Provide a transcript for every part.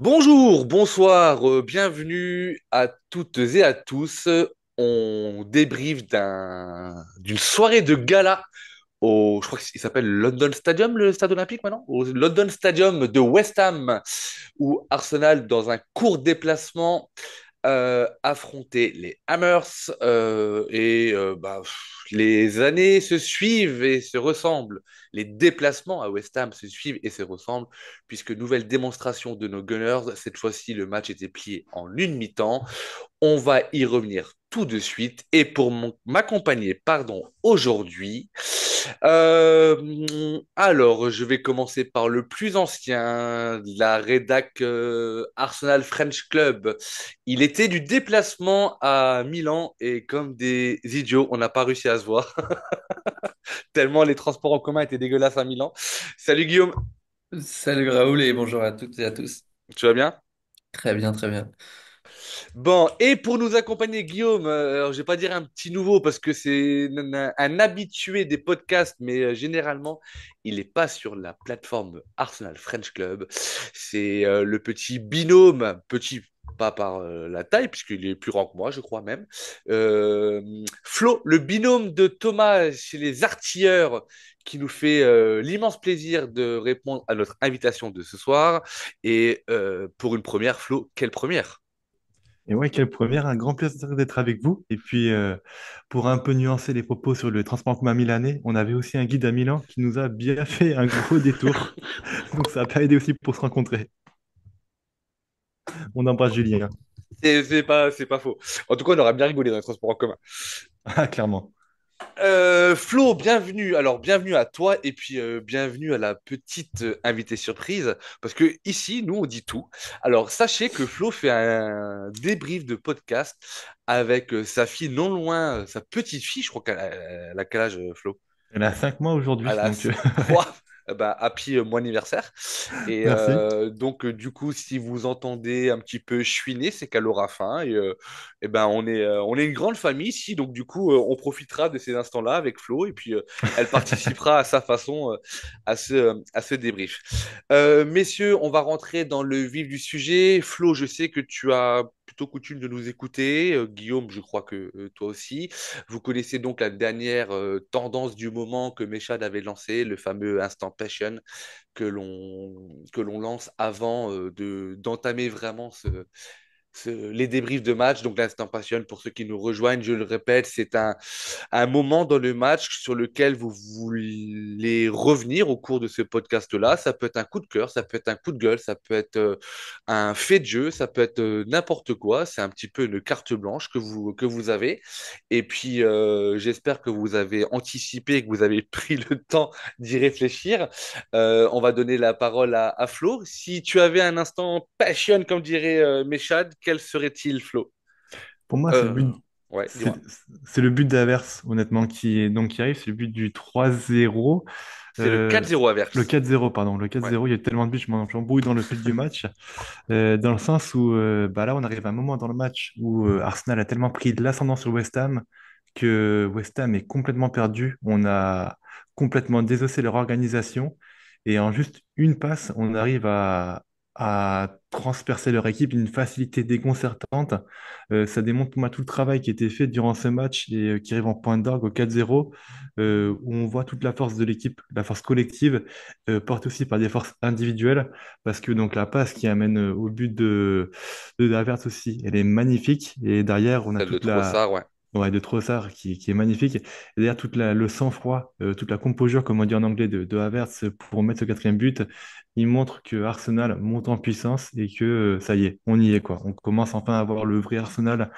Bonjour, bonsoir, bienvenue à toutes et à tous. On débriefe d'une soirée de gala je crois qu'il s'appelle London Stadium, le stade olympique maintenant, au London Stadium de West Ham, où Arsenal, dans un court déplacement, affrontait les Hammers les années se suivent et se ressemblent. Les déplacements à West Ham se suivent et se ressemblent puisque nouvelle démonstration de nos Gunners. Cette fois-ci, le match était plié en une mi-temps. On va y revenir tout de suite. Et pour m'accompagner, pardon, aujourd'hui, alors, je vais commencer par le plus ancien, la rédac Arsenal French Club. Il était du déplacement à Milan et comme des idiots, on n'a pas réussi à se voir, tellement les transports en commun étaient dégueulasses à Milan. Salut Guillaume, Salut Raoul et bonjour à toutes et à tous. tu vas bien? Très bien, très bien. Bon, et pour nous accompagner, Guillaume, alors je vais pas dire un petit nouveau parce que c'est un habitué des podcasts, mais généralement, il n'est pas sur la plateforme Arsenal French Club. C'est le petit binôme, petit pas par la taille, puisqu'il est plus grand que moi, je crois même. Euh, Flo, le binôme de Thomas chez les Artilleurs, qui nous fait l'immense plaisir de répondre à notre invitation de ce soir. Et pour une première, Flo, quelle première? Et ouais, quelle première, un grand plaisir d'être avec vous. Et puis, pour un peu nuancer les propos sur le transport en commun milanais, on avait aussi un guide à Milan qui nous a bien fait un gros détour. Donc, ça a pas aidé aussi pour se rencontrer. On embrasse Julien. C'est pas faux. En tout cas, on aurait bien rigolé dans les transports en commun. Ah, clairement. Flo, bienvenue. Alors, bienvenue à toi et puis bienvenue à la petite invitée surprise. Parce que ici, nous, on dit tout. Alors, sachez que Flo fait un débrief de podcast avec sa fille non loin, sa petite fille, je crois elle a quel âge, Flo? Elle a 5 mois À aujourd'hui, la donc ouais. Ouah, bah, happy mon anniversaire. Et Merci. donc, du coup, si vous entendez un petit peu chouiner, c'est qu'elle aura faim. Et ben, on est une grande famille ici. Donc, du coup, on profitera de ces instants-là avec Flo. Et puis, elle participera à sa façon à ce débrief. Messieurs, on va rentrer dans le vif du sujet. Flo, je sais que tu as plutôt coutume de nous écouter. Guillaume, je crois que toi aussi. Vous connaissez donc la dernière tendance du moment que Meshad avait lancé, le fameux Instant Passion que l'on lance avant d'entamer vraiment les débriefs de match. Donc l'instant passion, pour ceux qui nous rejoignent, je le répète, c'est un moment dans le match sur lequel vous voulez revenir au cours de ce podcast-là. Ça peut être un coup de cœur, ça peut être un coup de gueule, ça peut être un fait de jeu, ça peut être n'importe quoi. C'est un petit peu une carte blanche que vous avez. Et puis, j'espère que vous avez anticipé, que vous avez pris le temps d'y réfléchir. On va donner la parole à Flo. Si tu avais un instant passion, comme dirait Meshad, quel serait-il, Flo? Pour moi, Euh, ouais, c'est, dis-moi. c'est le but d'Averse, honnêtement, qui arrive. C'est le but du 3-0. C'est le Euh, 4-0 le averse. 4-0, pardon. Le Ouais. 4-0, il y a tellement de buts, j'embrouille dans le fil du match. Dans le sens où bah là, on arrive à un moment dans le match où Arsenal a tellement pris de l'ascendant sur West Ham que West Ham est complètement perdu. On a complètement désossé leur organisation et en juste une passe, on arrive à transpercer leur équipe d'une facilité déconcertante. Ça démontre pour moi tout le travail qui a été fait durant ce match et qui arrive en point d'orgue au 4-0, où on voit toute la force de l'équipe, la force collective, portée aussi par des forces individuelles. Parce que donc la passe qui amène au but de Havertz aussi, elle est magnifique. Et derrière, on a Celle de toute la Trossard, ouais. ouais, de Trossard qui est magnifique. Et derrière, le sang-froid, toute la composure, comme on dit en anglais, de Havertz pour mettre ce quatrième but, il montre que Arsenal monte en puissance et que ça y est, on y est, quoi. On commence enfin à avoir le vrai Arsenal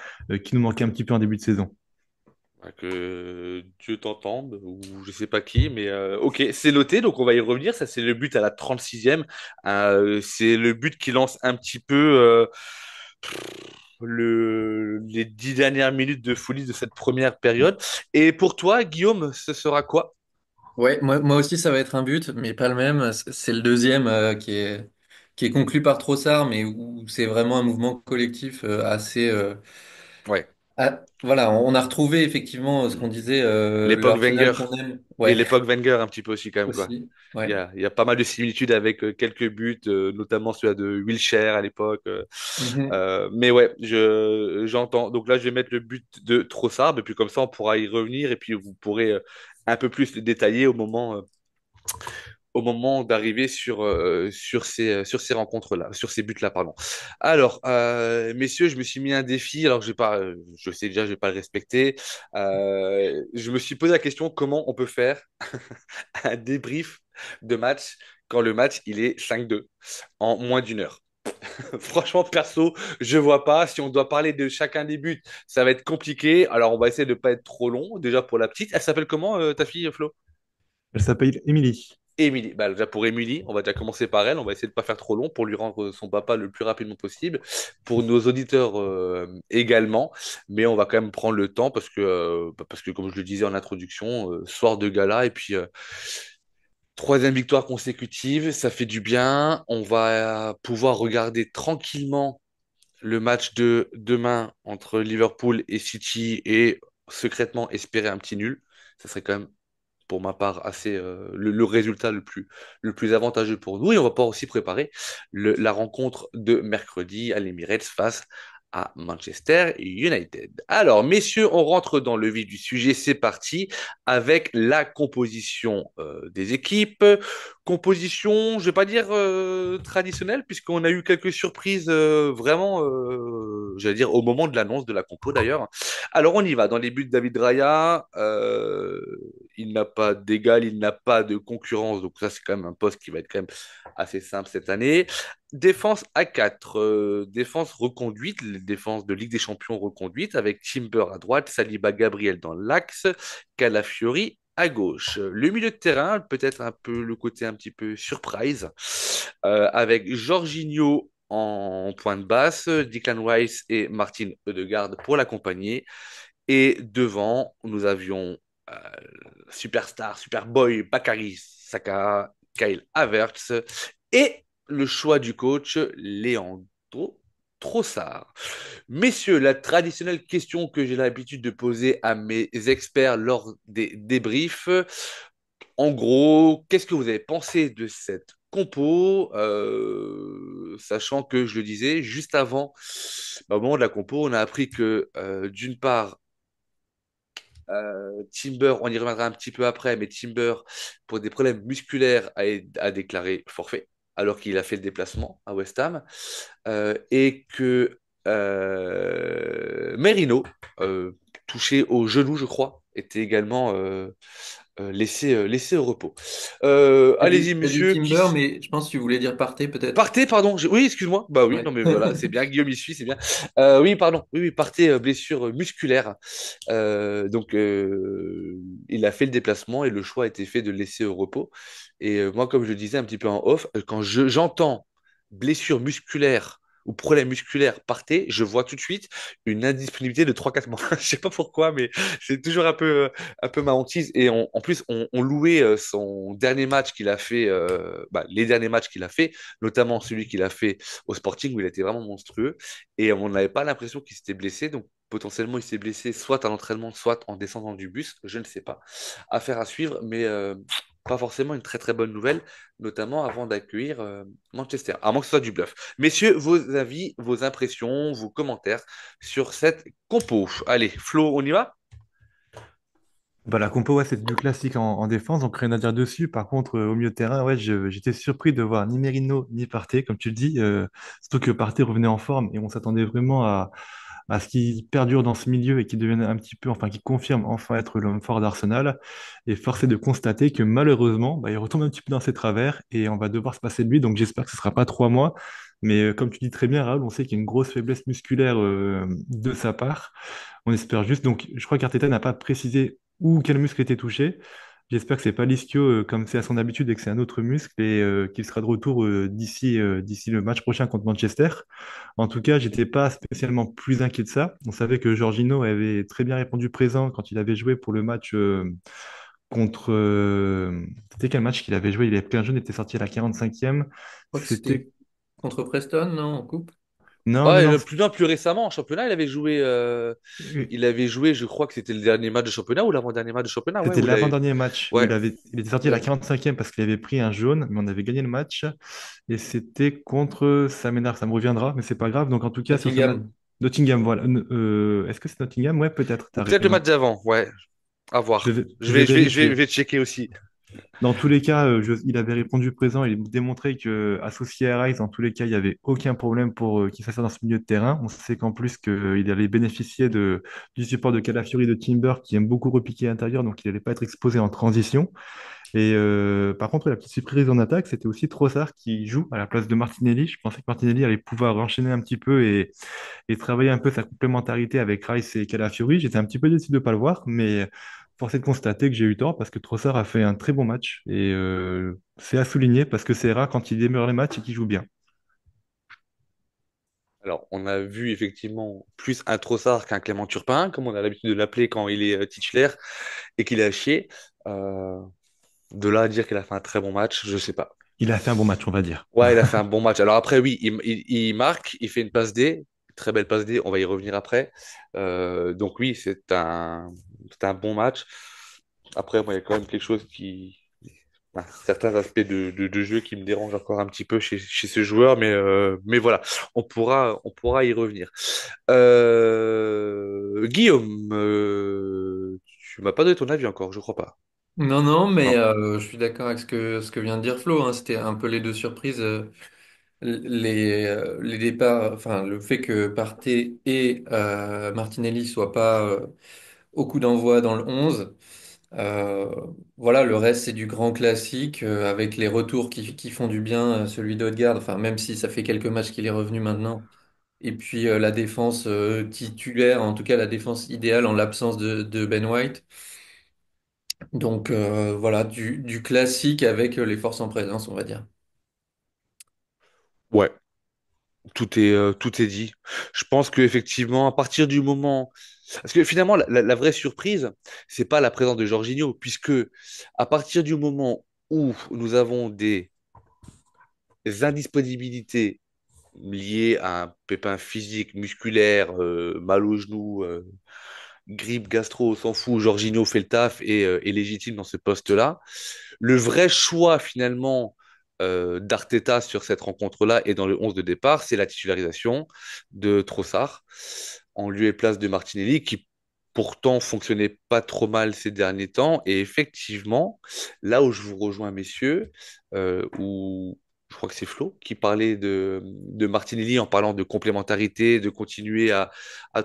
qui nous manquait un petit peu en début de saison. Ouais, que Dieu t'entende, ou je sais pas qui, mais ok, c'est noté, donc on va y revenir. Ça, c'est le but à la 36e. C'est le but qui lance un petit peu les 10 dernières minutes de folie de cette première période. Et pour toi, Guillaume, ce sera quoi? Ouais, moi aussi, ça va être un but, mais pas le même. C'est le deuxième qui est conclu par Trossard, mais où c'est vraiment un mouvement collectif assez, Ouais. Ah, voilà, on a retrouvé effectivement ce qu'on disait, le L'époque Arsenal Wenger. qu'on aime. Et Ouais, l'époque Wenger un petit peu aussi quand même quoi. aussi. Il y Ouais. a, il y a pas mal de similitudes avec quelques buts, notamment celui de Wilshere à l'époque. Mhm. Mais ouais, j'entends. Donc là, je vais mettre le but de Trossard, et puis comme ça, on pourra y revenir, et puis vous pourrez un peu plus le détailler au moment d'arriver sur ces rencontres-là, sur ces buts-là, pardon. Alors, messieurs, je me suis mis un défi, alors je sais déjà, je vais pas le respecter. Je me suis posé la question comment on peut faire un débrief de match quand le match il est 5-2 en moins d'une heure. Franchement, perso, je vois pas. Si on doit parler de chacun des buts, ça va être compliqué. Alors, on va essayer de pas être trop long. Déjà pour la petite, elle s'appelle comment ta fille, Flo? Elle s'appelle Émilie. Émilie. Bah, déjà pour Émilie, on va déjà commencer par elle. On va essayer de pas faire trop long pour lui rendre son papa le plus rapidement possible. Pour nos auditeurs également, mais on va quand même prendre le temps parce que comme je le disais en introduction, soir de gala et puis troisième victoire consécutive, ça fait du bien. On va pouvoir regarder tranquillement le match de demain entre Liverpool et City et secrètement espérer un petit nul. Ça serait quand même, pour ma part, assez le résultat le plus avantageux pour nous. Et on va pouvoir aussi préparer la rencontre de mercredi à l'Emirates face à Manchester United. Alors, messieurs, on rentre dans le vif du sujet. C'est parti avec la composition des équipes. Composition, je vais pas dire traditionnelle, puisqu'on a eu quelques surprises vraiment, j'allais dire, au moment de l'annonce de la compo d'ailleurs. Alors on y va. Dans les buts, David Raya, il n'a pas d'égal, il n'a pas de concurrence. Donc ça, c'est quand même un poste qui va être quand même assez simple cette année. Défense à 4, défense reconduite, les défenses de Ligue des Champions reconduite, avec Timber à droite, Saliba Gabriel dans l'axe, Calafiori à gauche. Le milieu de terrain, peut-être un peu le côté un petit peu surprise, avec Jorginho en pointe basse, Declan Rice et Martin Ødegaard pour l'accompagner. Et devant, nous avions euh, Superstar, Superboy, Bakary Saka, Kyle Havertz et le choix du coach, Leandro Trossard. Messieurs, la traditionnelle question que j'ai l'habitude de poser à mes experts lors des débriefs, en gros, qu'est-ce que vous avez pensé de cette compo, sachant que je le disais juste avant, au moment de la compo, on a appris que d'une part, Timber, on y reviendra un petit peu après, mais Timber, pour des problèmes musculaires, a déclaré forfait, alors qu'il a fait le déplacement à West Ham, et que Merino, touché au genou, je crois, était également laissé au repos. Allez-y, T'as dit monsieur. Timber, mais je pense que tu voulais dire Partey peut-être. Partez, pardon. Oui, excuse-moi. Bah oui, non, Ouais. mais voilà, c'est bien. Guillaume y suit, c'est bien. Oui, pardon. Oui, oui, Partey, blessure musculaire. Donc, il a fait le déplacement et le choix a été fait de le laisser au repos. Et moi, comme je le disais un petit peu en off, quand j'entends blessure musculaire ou problème musculaire Partey, je vois tout de suite une indisponibilité de 3 4 mois. Je sais pas pourquoi, mais c'est toujours un peu ma hantise. Et en plus, on louait son dernier match qu'il a fait, les derniers matchs qu'il a fait, notamment celui qu'il a fait au Sporting où il était vraiment monstrueux. Et on n'avait pas l'impression qu'il s'était blessé. Donc potentiellement, il s'est blessé soit à l'entraînement, soit en descendant du bus. Je ne sais pas. Affaire à suivre, mais pas forcément une très très bonne nouvelle, notamment avant d'accueillir Manchester. À moins que ce soit du bluff. Messieurs, vos avis, vos impressions, vos commentaires sur cette compo. Allez, Flo, on y va? Bah, la compo, ouais, c'est du classique en défense, donc rien à dire dessus. Par contre, au milieu de terrain, ouais, j'étais surpris de voir ni Merino ni Partey, comme tu le dis. Surtout que Partey revenait en forme et on s'attendait vraiment à ce qu'il perdure dans ce milieu et qu'il devienne un petit peu, enfin, qu'il confirme enfin être l'homme fort d'Arsenal. Et force est de constater que malheureusement, bah, il retombe un petit peu dans ses travers et on va devoir se passer de lui. Donc j'espère que ce sera pas 3 mois. Mais comme tu dis très bien, Raoul, on sait qu'il y a une grosse faiblesse musculaire de sa part. On espère juste. Donc, je crois qu'Arteta n'a pas précisé où quel muscle était touché. J'espère que c'est pas l'ischio comme c'est à son habitude et que c'est un autre muscle et qu'il sera de retour d'ici le match prochain contre Manchester. En tout cas, j'étais pas spécialement plus inquiet de ça. On savait que Jorginho avait très bien répondu présent quand il avait joué pour le match contre. C'était quel match qu'il avait joué? Il avait pris un jaune, il était sorti à la 45e. Je crois que c'était C'était contre Preston, non, en coupe? Non, non, Ouais, non. plus récemment en championnat, il avait joué, je crois que c'était le dernier match de championnat ou l'avant-dernier match de championnat, ouais, C'était où il a, l'avant-dernier match où ouais, il était sorti à la ouais. 45e parce qu'il avait pris un jaune, mais on avait gagné le match. Et c'était contre, ça m'énerve, ça me reviendra, mais c'est pas grave. Donc en tout cas, sur ce match, Nottingham. Nottingham, voilà. Est-ce que c'est Nottingham? Ouais, peut-être, Ou t'as peut-être le raison. match d'avant, ouais, à voir. Je vais Je vérifier. vais checker aussi. Dans tous les cas, il avait répondu présent. Il démontrait que associé à Rice, dans tous les cas, il n'y avait aucun problème pour qu'il fasse ça dans ce milieu de terrain. On sait qu'en plus qu'il allait bénéficier du support de Calafiori de Timber, qui aime beaucoup repiquer à l'intérieur, donc il n'allait pas être exposé en transition. Et par contre, la petite surprise en attaque, c'était aussi Trossard qui joue à la place de Martinelli. Je pensais que Martinelli allait pouvoir enchaîner un petit peu et travailler un peu sa complémentarité avec Rice et Calafiori. J'étais un petit peu déçu de ne pas le voir, mais force est de constater que j'ai eu tort parce que Trossard a fait un très bon match et c'est à souligner parce que c'est rare quand il démarre les matchs et qu'il joue bien. Alors, on a vu effectivement plus un Trossard qu'un Clément Turpin, comme on a l'habitude de l'appeler quand il est titulaire et qu'il est à chier. Euh, de là à dire qu'il a fait un très bon match, je sais pas. Il a fait un bon match, on va dire. Ouais, il a fait un bon match. Alors après, oui, il marque, il fait une passe D, très belle passe D, on va y revenir après. Donc oui, c'est un bon match. Après, moi, il y a quand même quelque chose certains aspects de jeu qui me dérangent encore un petit peu chez ce joueur, mais voilà, on pourra y revenir. Guillaume, tu m'as pas donné ton avis encore, je crois pas. Non, non, mais Non. je suis d'accord avec ce que vient de dire Flo, hein. C'était un peu les deux surprises. Les départs, enfin, le fait que Partey et Martinelli soient pas au coup d'envoi dans le 11. Euh, voilà, le reste, c'est du grand classique avec les retours qui font du bien, celui d'Odegaard, enfin, même si ça fait quelques matchs qu'il est revenu maintenant. Et puis la défense titulaire, en tout cas la défense idéale en l'absence de Ben White. Donc voilà, du classique avec les forces en présence, on va dire. Ouais, tout est dit. Je pense qu'effectivement, à partir du moment. Parce que finalement, la vraie surprise, c'est pas la présence de Jorginho, puisque à partir du moment où nous avons des indisponibilités liées à un pépin physique, musculaire, mal au genou, grippe, gastro, on s'en fout, Jorginho fait le taf et est légitime dans ce poste-là. Le vrai choix finalement d'Arteta sur cette rencontre-là et dans le 11 de départ, c'est la titularisation de Trossard en lieu et place de Martinelli qui pourtant fonctionnait pas trop mal ces derniers temps. Et effectivement, là où je vous rejoins, messieurs, où je crois que c'est Flo qui parlait de Martinelli en parlant de complémentarité, de continuer à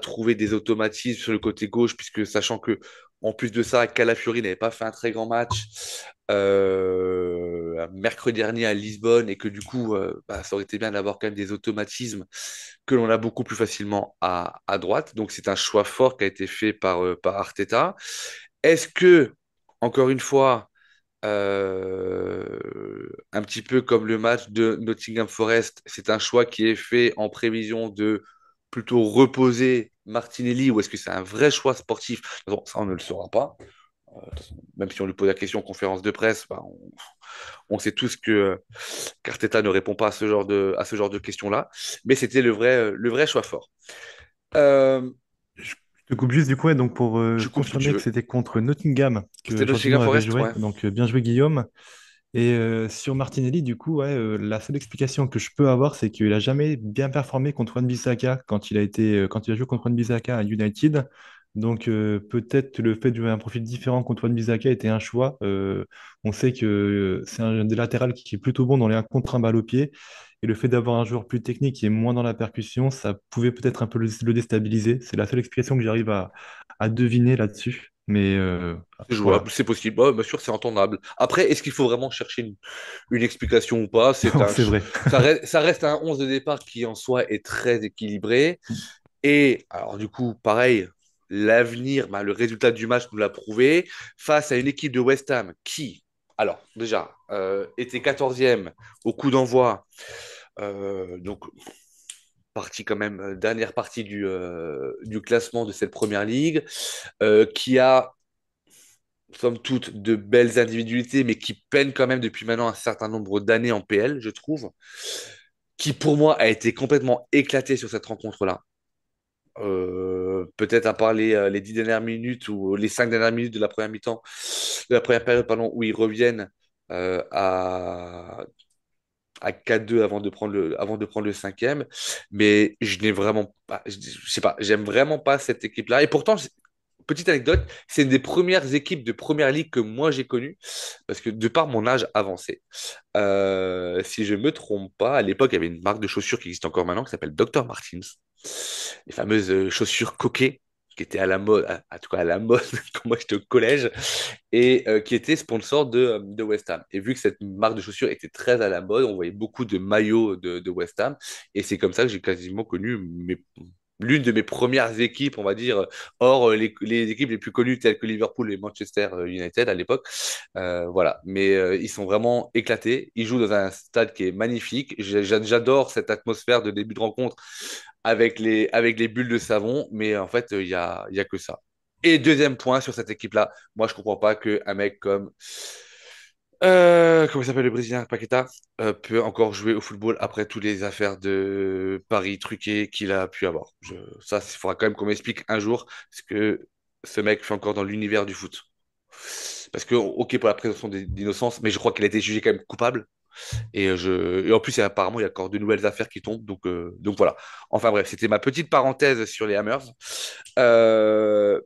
trouver des automatismes sur le côté gauche, puisque sachant que en plus de ça, Calafiori n'avait pas fait un très grand match mercredi dernier à Lisbonne et que du coup, bah, ça aurait été bien d'avoir quand même des automatismes que l'on a beaucoup plus facilement à droite. Donc c'est un choix fort qui a été fait par Arteta. Est-ce que, encore une fois, un petit peu comme le match de Nottingham Forest, c'est un choix qui est fait en prévision de plutôt reposer Martinelli ou est-ce que c'est un vrai choix sportif? Bon, ça, on ne le saura pas. De toute façon, même si on lui pose la question en conférence de presse, bah, on sait tous que qu'Arteta ne répond pas à ce genre de questions-là. Mais c'était le vrai choix fort. Euh, Je te coupe juste du coup, ouais, donc pour je coupe ce que tu confirmer que veux. c'était contre Nottingham C'était que Nottingham Jorginho avait Forest, joué, ouais. donc bien joué Guillaume. Et sur Martinelli, du coup, ouais, la seule explication que je peux avoir, c'est qu'il a jamais bien performé contre Wan-Bissaka quand il a joué contre Wan-Bissaka à United. Donc peut-être le fait de jouer un profil différent contre Wan-Bissaka était un choix. On sait que c'est un des latérales qui est plutôt bon dans les 1 contre 1 balle au pied. Et le fait d'avoir un joueur plus technique et moins dans la percussion, ça pouvait peut-être un peu le déstabiliser. C'est la seule explication que j'arrive à deviner là-dessus. Mais C'est voilà. jouable, c'est possible. Ouais, bien sûr, c'est entendable. Après, est-ce qu'il faut vraiment chercher une explication ou pas? C'est vrai. Ça reste un 11 de départ qui en soi est très équilibré. Et alors du coup, pareil, l'avenir, bah, le résultat du match nous l'a prouvé, face à une équipe de West Ham qui, alors déjà, était 14e au coup d'envoi, donc partie quand même, dernière partie du classement de cette première ligue, qui a somme toute de belles individualités, mais qui peine quand même depuis maintenant un certain nombre d'années en PL, je trouve. qui pour moi a été complètement éclaté sur cette rencontre-là. Peut-être à part les 10 dernières minutes ou les 5 dernières minutes de la première mi-temps, de la première période, pardon, où ils reviennent euh, à, à 4-2 avant de prendre le cinquième. Mais je n'ai vraiment pas, je sais pas, j'aime vraiment pas cette équipe-là. Et pourtant, petite anecdote, c'est une des premières équipes de première ligue que moi j'ai connues, parce que de par mon âge avancé, si je me trompe pas, à l'époque, il y avait une marque de chaussures qui existe encore maintenant, qui s'appelle Dr. Martens. Les fameuses chaussures coquet, qui étaient à la mode, en tout cas à la mode quand moi j'étais au collège, et qui étaient sponsor de West Ham. Et vu que cette marque de chaussures était très à la mode, on voyait beaucoup de maillots de West Ham, et c'est comme ça que j'ai quasiment connu l'une de mes premières équipes, on va dire, hors les équipes les plus connues telles que Liverpool et Manchester United à l'époque. Voilà, mais ils sont vraiment éclatés. Ils jouent dans un stade qui est magnifique. J'adore cette atmosphère de début de rencontre avec les bulles de savon, mais en fait, il y a que ça. Et deuxième point sur cette équipe-là, moi je comprends pas qu'un mec comme comment il s'appelle le Brésilien, Paqueta, peut encore jouer au football après toutes les affaires de paris truqués qu'il a pu avoir. Ça, il faudra quand même qu'on m'explique un jour ce que ce mec fait encore dans l'univers du foot. Parce que, ok, pour la présomption d'innocence, mais je crois qu'il a été jugé quand même coupable. Et en plus, apparemment, il y a encore de nouvelles affaires qui tombent. Donc voilà. Enfin bref, c'était ma petite parenthèse sur les Hammers.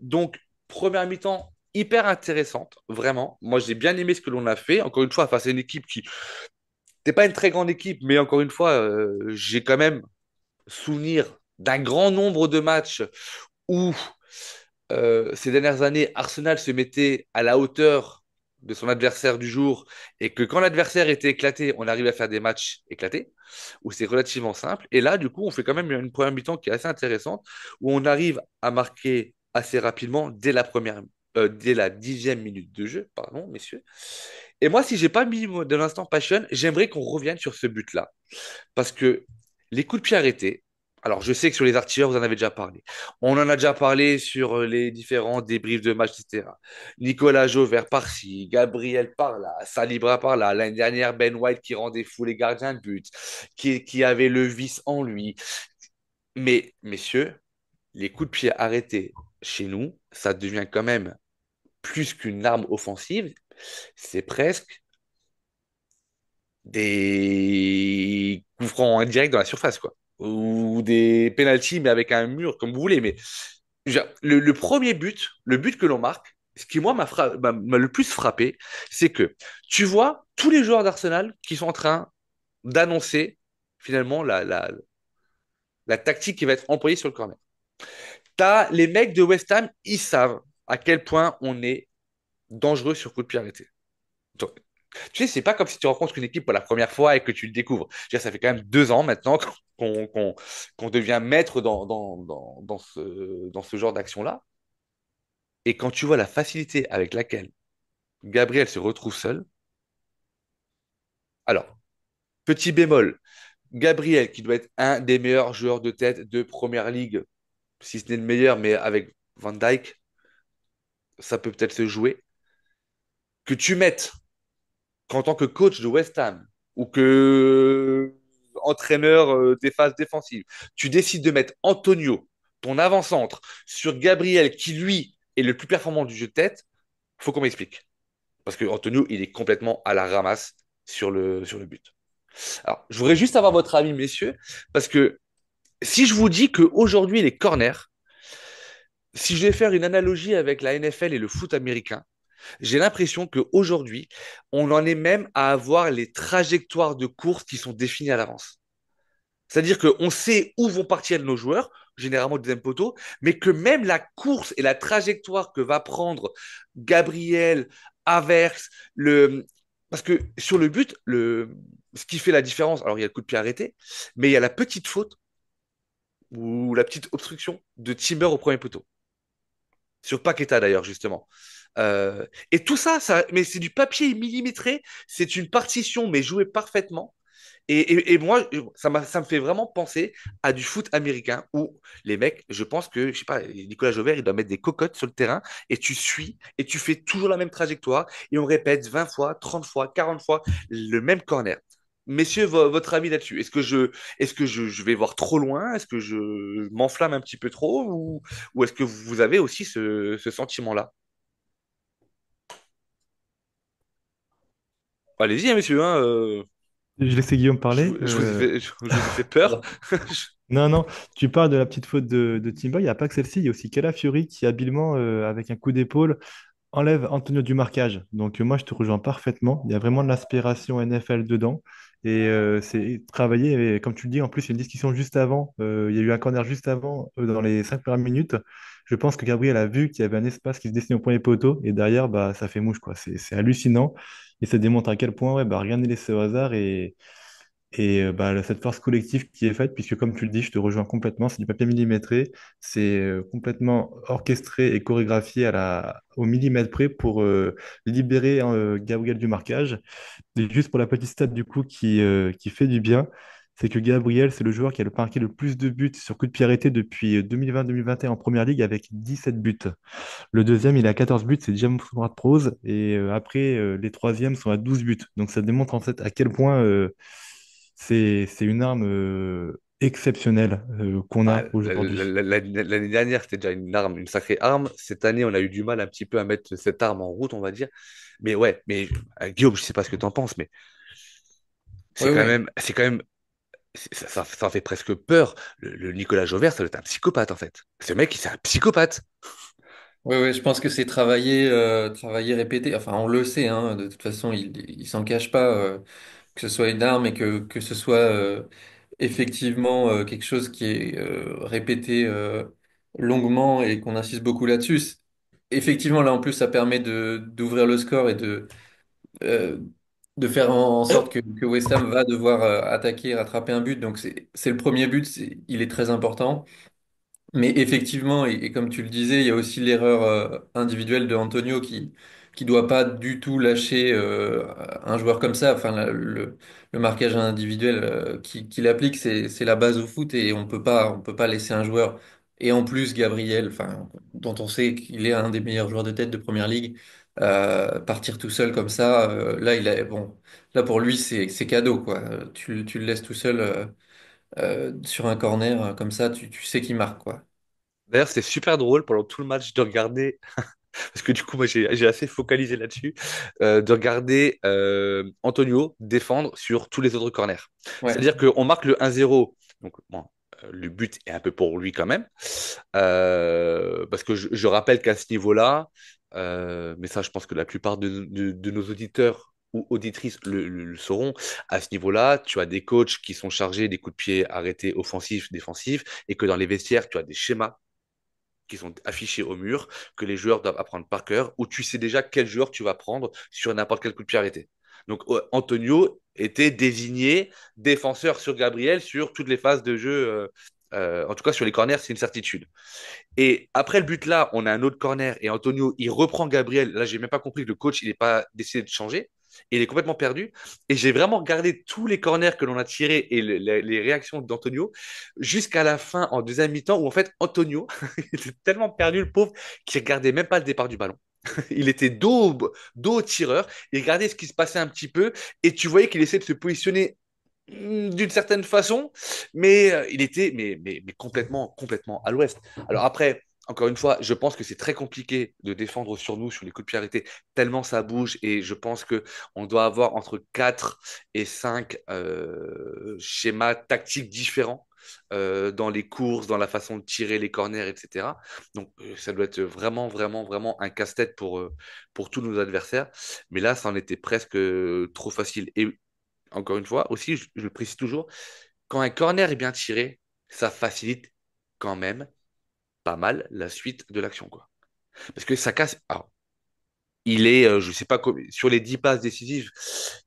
Donc, première mi-temps hyper intéressante, vraiment. Moi, j'ai bien aimé ce que l'on a fait. Encore une fois, face à une équipe qui n'est pas une très grande équipe, mais encore une fois, j'ai quand même souvenir d'un grand nombre de matchs où ces dernières années, Arsenal se mettait à la hauteur de son adversaire du jour et que quand l'adversaire était éclaté, on arrive à faire des matchs éclatés, où c'est relativement simple. Et là, du coup, on fait quand même une première mi-temps qui est assez intéressante, où on arrive à marquer assez rapidement dès la 10e minute de jeu, pardon, messieurs. Et moi, si j'ai pas mis de l'instant passion, j'aimerais qu'on revienne sur ce but-là. Parce que les coups de pied arrêtés, alors je sais que sur les artilleurs, vous en avez déjà parlé. On en a déjà parlé sur les différents débriefs de match, etc. Nicolas Jauvert par-ci, Gabriel par-là, Salibra par-là. L'année dernière, Ben White qui rendait fou les gardiens de but, qui avait le vice en lui. Mais, messieurs, les coups de pied arrêtés chez nous, ça devient quand même plus qu'une arme offensive. C'est presque des coups francs indirects dans la surface, quoi. Ou des pénaltys, mais avec un mur, comme vous voulez. Mais le premier but, le but que l'on marque, ce qui, moi, m'a le plus frappé, c'est que tu vois tous les joueurs d'Arsenal qui sont en train d'annoncer, finalement, la tactique qui va être employée sur le corner. T'as les mecs de West Ham, ils savent à quel point on est dangereux sur coup de pied arrêté. Donc, tu sais, c'est pas comme si tu rencontres une équipe pour la première fois et que tu le découvres. Je veux dire, ça fait quand même 2 ans maintenant qu'on devient maître dans ce genre d'action-là. Et quand tu vois la facilité avec laquelle Gabriel se retrouve seul, alors, petit bémol, Gabriel, qui doit être un des meilleurs joueurs de tête de Première Ligue, si ce n'est le meilleur, mais avec Van Dijk, ça peut peut-être se jouer. Que tu mettes qu'en tant que coach de West Ham ou que entraîneur des phases défensives, tu décides de mettre Antonio, ton avant-centre, sur Gabriel, qui lui est le plus performant du jeu de tête, faut qu'on m'explique. Parce que Antonio, il est complètement à la ramasse sur le but. Alors, je voudrais juste avoir votre avis, messieurs, parce que si je vous dis qu'aujourd'hui, les corners, si je vais faire une analogie avec la NFL et le foot américain, j'ai l'impression qu'aujourd'hui, on en est même à avoir les trajectoires de course qui sont définies à l'avance. C'est-à-dire qu'on sait où vont partir nos joueurs, généralement le deuxième poteau, mais que même la course et la trajectoire que va prendre Gabriel, Havertz, parce que sur le but, ce qui fait la différence, alors il y a le coup de pied arrêté, mais il y a la petite faute ou la petite obstruction de Timber au premier poteau. Sur Paqueta d'ailleurs, justement. Et tout ça, mais c'est du papier millimétré, c'est une partition, mais jouée parfaitement. Et moi, ça me fait vraiment penser à du foot américain où les mecs, je pense que, je sais pas, Nicolas Jauvert, il doit mettre des cocottes sur le terrain et tu suis et tu fais toujours la même trajectoire et on répète 20 fois, 30 fois, 40 fois le même corner. messieurs, votre avis là-dessus? Je vais voir trop loin? Est-ce que je m'enflamme un petit peu trop? Ou est-ce que vous avez aussi ce sentiment-là? Allez-y, hein, messieurs, hein, Je laissais Guillaume parler. je vous ai fait peur. Non, non, tu parles de la petite faute de Timber, il n'y a pas que celle-ci, il y a aussi Calafiori qui habilement, avec un coup d'épaule, enlève Antonio du marquage. Donc moi, je te rejoins parfaitement. Il y a vraiment de l'aspiration NFL dedans. Et c'est travaillé. Et comme tu le dis, en plus, il y a une discussion juste avant. Il y a eu un corner juste avant, dans les 5 premières minutes. Je pense que Gabriel a vu qu'il y avait un espace qui se dessinait au premier poteau. Et derrière, bah, ça fait mouche, quoi. C'est hallucinant. Et ça démontre à quel point ouais, bah, rien n'est laissé au hasard. Et bah, cette force collective qui est faite, puisque comme tu le dis, je te rejoins complètement, c'est du papier millimétré, c'est complètement orchestré et chorégraphié au millimètre près pour libérer Gabriel du marquage. Et juste pour la petite stat du coup qui fait du bien, c'est que Gabriel, c'est le joueur qui a marqué le plus de buts sur coup de pied arrêté depuis 2020-2021 en Première Ligue avec 17 buts. Le deuxième, il a 14 buts, c'est James Ward-Prowse, et après, les troisièmes sont à 12 buts. Donc ça démontre en fait à quel point c'est une arme exceptionnelle qu'on Bah, a aujourd'hui. l'année dernière, c'était déjà une arme, une sacrée arme. Cette année, on a eu du mal un petit peu à mettre cette arme en route, on va dire. Mais ouais, mais Guillaume, je sais pas ce que tu en penses, mais Oui, oui. c'est quand même, ça fait presque peur. Le Nicolas Jauvert, ça doit être un psychopathe, en fait. Ce mec, c'est un psychopathe. Oui, oui, je pense que c'est travailler, répéter. Enfin, on le sait, hein, de toute façon, il s'en cache pas, que ce soit une arme et que ce soit effectivement quelque chose qui est répété longuement et qu'on insiste beaucoup là-dessus. Effectivement, là, en plus, ça permet d'ouvrir le score et euh, de faire en sorte que West Ham va devoir attaquer, rattraper un but. Donc, c'est le premier but, il est très important. Mais effectivement, et comme tu le disais, il y a aussi l'erreur individuelle de Antonio qui doit pas du tout lâcher un joueur comme ça. Enfin, le marquage individuel qu'il applique, c'est la base au foot et on peut pas laisser un joueur. Et en plus, Gabriel, enfin, dont on sait qu'il est un des meilleurs joueurs de tête de Première Ligue, partir tout seul comme ça, là, bon, là pour lui, c'est cadeau, quoi. Tu le laisses tout seul sur un corner comme ça, tu sais qu'il marque, quoi. D'ailleurs, c'était super drôle pendant tout le match de regarder, parce que du coup, moi, j'ai assez focalisé là-dessus, de regarder Antonio défendre sur tous les autres corners. Ouais. C'est-à-dire qu'on marque le 1-0, donc bon, le but est un peu pour lui quand même, parce que je rappelle qu'à ce niveau-là, mais ça, je pense que la plupart de nos auditeurs ou auditrices le sauront, à ce niveau-là, tu as des coachs qui sont chargés des coups de pied arrêtés offensifs, défensifs, et que dans les vestiaires, tu as des schémas qui sont affichés au mur, que les joueurs doivent apprendre par cœur, où tu sais déjà quel joueur tu vas prendre sur n'importe quel coup de pied arrêté. Donc Antonio était désigné défenseur sur Gabriel sur toutes les phases de jeu, en tout cas sur les corners, c'est une certitude. Et après le but là, on a un autre corner et Antonio, il reprend Gabriel. Là, j'ai même pas compris que le coach, il n'est pas décidé de changer. Il est complètement perdu. Et j'ai vraiment regardé tous les corners que l'on a tirés et les réactions d'Antonio jusqu'à la fin en deuxième mi-temps où en fait Antonio il était tellement perdu le pauvre qu'il regardait même pas le départ du ballon. Il était dos au tireur, il regardait ce qui se passait un petit peu et tu voyais qu'il essayait de se positionner d'une certaine façon, mais il était mais complètement à l'ouest. Alors après, encore une fois, je pense que c'est très compliqué de défendre sur nous, sur les coups de pied arrêtés, tellement ça bouge, et je pense que on doit avoir entre 4 et 5 schémas tactiques différents dans les courses, dans la façon de tirer les corners, etc. Donc ça doit être vraiment un casse-tête pour tous nos adversaires. Mais là, ça en était presque trop facile. Et encore une fois, aussi, je le précise toujours, quand un corner est bien tiré, ça facilite quand même pas mal la suite de l'action, quoi. Parce que ça casse. Alors, il est, je sais pas, sur les 10 passes décisives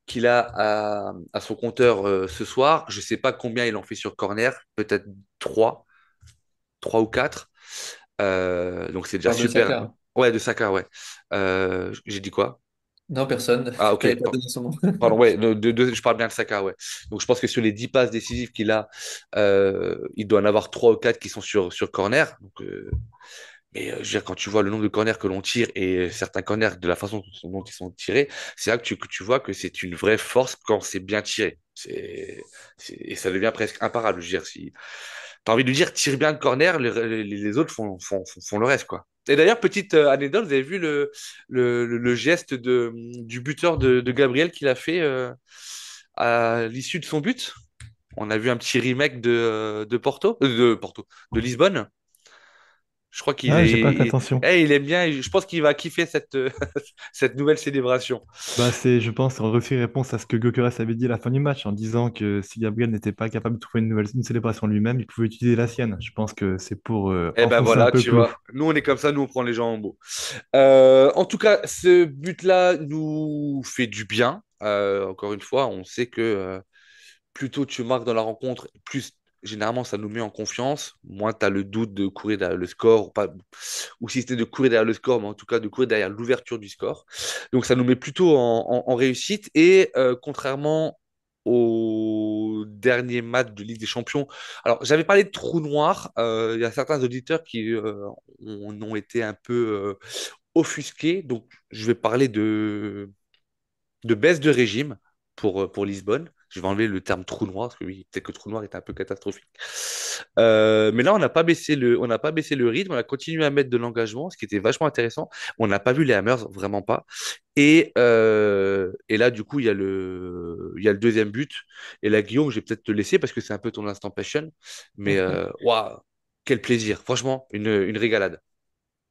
qu'il a à son compteur ce soir, je sais pas combien il en fait sur corner, peut-être 3, 3 ou 4. Donc c'est déjà Par de super. Saka. Ouais, de Saka, ouais. J'ai dit quoi? Non, personne. Ah, ok. Fallait pas donner son nom. Pardon, ouais, je parle bien de Saka, ouais. Donc je pense que sur les 10 passes décisives qu'il a, il doit en avoir 3 ou 4 qui sont sur corner. Donc, mais je veux dire, quand tu vois le nombre de corners que l'on tire et certains corners de la façon dont ils sont tirés, c'est là que tu vois que c'est une vraie force quand c'est bien tiré. C'est, et ça devient presque imparable. Je veux dire, si t'as envie de lui dire, tire bien le corner, les autres font le reste, quoi. Et d'ailleurs, petite anecdote, vous avez vu le geste du buteur de Gabriel qu'il a fait à l'issue de son but? On a vu un petit remake de Porto, de Lisbonne. Je crois qu'il Ah, j'ai pas fait est, attention. il aime bien. Je pense qu'il va kiffer cette, cette nouvelle célébration. Bah, c'est, je pense, en aussi réponse à ce que Gyökeres avait dit à la fin du match, en disant que si Gabriel n'était pas capable de trouver une célébration lui-même, il pouvait utiliser la sienne. Je pense que c'est pour Eh ben enfoncer un voilà, peu le tu clou. vois. Nous, on est comme ça, nous, on prend les gens en beau. En tout cas, ce but-là nous fait du bien. Encore une fois, on sait que plus tôt tu marques dans la rencontre, plus généralement ça nous met en confiance. Moins tu as le doute de courir derrière le score, ou, pas, ou si c'était de courir derrière le score, mais en tout cas de courir derrière l'ouverture du score. Donc ça nous met plutôt en réussite. Et contrairement au dernier match de Ligue des Champions, alors j'avais parlé de trou noir. Il y a certains auditeurs qui ont été un peu offusqués. Donc je vais parler de baisse de régime pour Lisbonne. Je vais enlever le terme trou noir, parce que oui, peut-être que trou noir est un peu catastrophique. Mais là, on n'a pas baissé le rythme, on a continué à mettre de l'engagement, ce qui était vachement intéressant. On n'a pas vu les Hammers, vraiment pas. Et là, du coup, il y a le deuxième but. Et là, Guillaume, je vais peut-être te laisser parce que c'est un peu ton instant passion. Mais waouh, quel plaisir. Franchement, une régalade.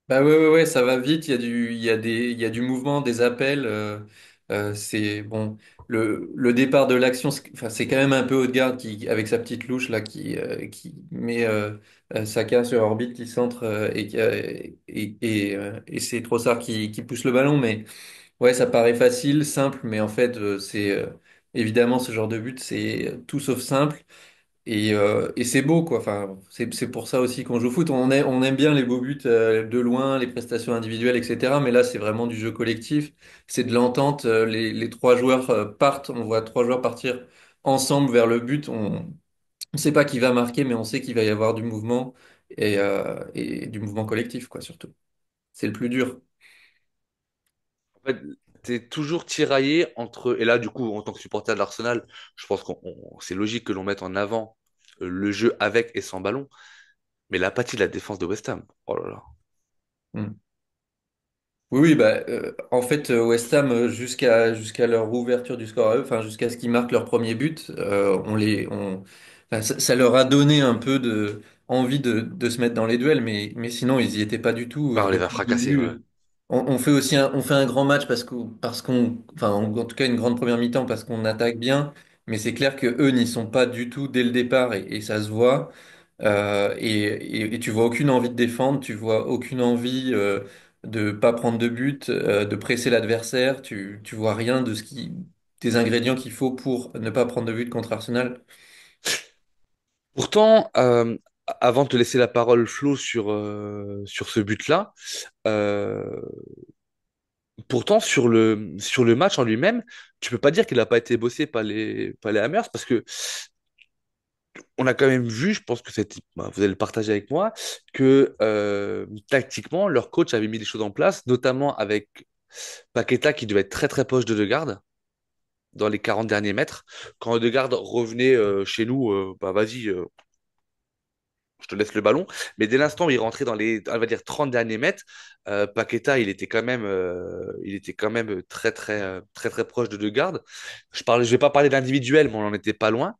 Bah ouais, ouais, ouais, ça va vite, il y a du mouvement, des appels. C'est bon, le départ de l'action, enfin, c'est quand même un peu Odegaard avec sa petite louche là, qui met Saka sur orbite, qui centre et c'est Trossard qui pousse le ballon. Mais ouais, ça paraît facile, simple, mais en fait, c'est évidemment ce genre de but, c'est tout sauf simple. Et c'est beau, quoi. Enfin, c'est pour ça aussi qu'on joue au foot. On aime bien les beaux buts de loin, les prestations individuelles, etc. Mais là, c'est vraiment du jeu collectif. C'est de l'entente. Les trois joueurs partent. On voit trois joueurs partir ensemble vers le but. On ne sait pas qui va marquer, mais on sait qu'il va y avoir du mouvement et du mouvement collectif, quoi, surtout. C'est le plus dur. En fait, t'es toujours tiraillé entre. Et là, du coup, en tant que supporter de l'Arsenal, je pense c'est logique que l'on mette en avant le jeu avec et sans ballon. Mais l'apathie de la défense de West Ham. Oh là là. Mm. Oui, oui, bah, en fait, West Ham, jusqu'à leur ouverture du score à eux, enfin, jusqu'à ce qu'ils marquent leur premier but, enfin, ça leur a donné un peu de envie de se mettre dans les duels, mais sinon, ils y étaient pas du tout. Bah, on les a Depuis le fracassés, ouais. début, on fait un grand match parce qu'on, enfin, en tout cas, une grande première mi-temps parce qu'on attaque bien, mais c'est clair que eux n'y sont pas du tout dès le départ et ça se voit. Et tu vois aucune envie de défendre, tu vois aucune envie. De pas prendre de but, de presser l'adversaire. Tu vois rien des ingrédients qu'il faut pour ne pas prendre de but contre Arsenal. Pourtant, avant de te laisser la parole, Flo, sur ce but-là, euh, pourtant, sur le match en lui-même, tu peux pas dire qu'il n'a pas été bossé par les Hammers parce que on a quand même vu, je pense que bah, vous allez le partager avec moi, que tactiquement, leur coach avait mis des choses en place, notamment avec Paqueta qui devait être très très proche de Degarde dans les 40 derniers mètres. Quand Degarde revenait chez nous, bah vas-y, je te laisse le ballon. Mais dès l'instant où il rentrait dans les, on va dire, 30 derniers mètres, Paqueta, il était quand même très très proche de Degarde. Je vais pas parler d'individuel, mais on n'en était pas loin.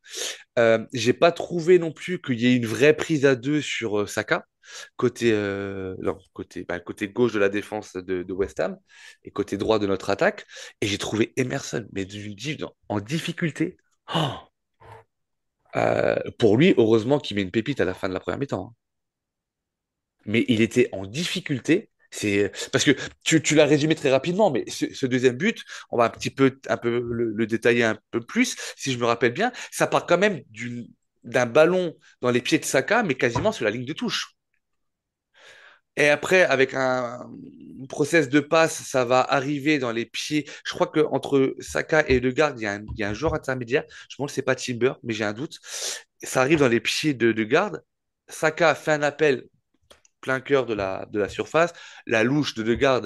J'ai pas trouvé non plus qu'il y ait une vraie prise à deux sur Saka, non, côté gauche de la défense de West Ham et côté droit de notre attaque. Et j'ai trouvé Emerson, mais en difficulté. Oh, pour lui, heureusement qu'il met une pépite à la fin de la première mi-temps, hein. Mais il était en difficulté. C'est parce que tu l'as résumé très rapidement, mais ce deuxième but, on va un peu le détailler un peu plus. Si je me rappelle bien, ça part quand même d'un ballon dans les pieds de Saka, mais quasiment sur la ligne de touche. Et après, avec un process de passe, ça va arriver dans les pieds. Je crois que entre Saka et Ødegaard, il y a un joueur intermédiaire. Je pense que c'est pas Timber, mais j'ai un doute. Ça arrive dans les pieds de Ødegaard. Saka fait un appel plein cœur de la surface. La louche de Ødegaard,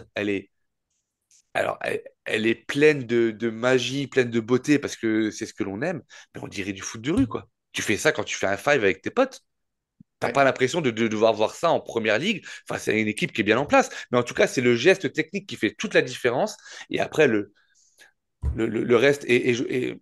Alors, elle est pleine de magie, pleine de beauté, parce que c'est ce que l'on aime, mais on dirait du foot de rue, quoi. Tu fais ça quand tu fais un five avec tes potes. T'as Ouais. pas l'impression de devoir voir ça en première ligue. Enfin, c'est une équipe qui est bien en place. Mais en tout cas, c'est le geste technique qui fait toute la différence. Et après, le reste est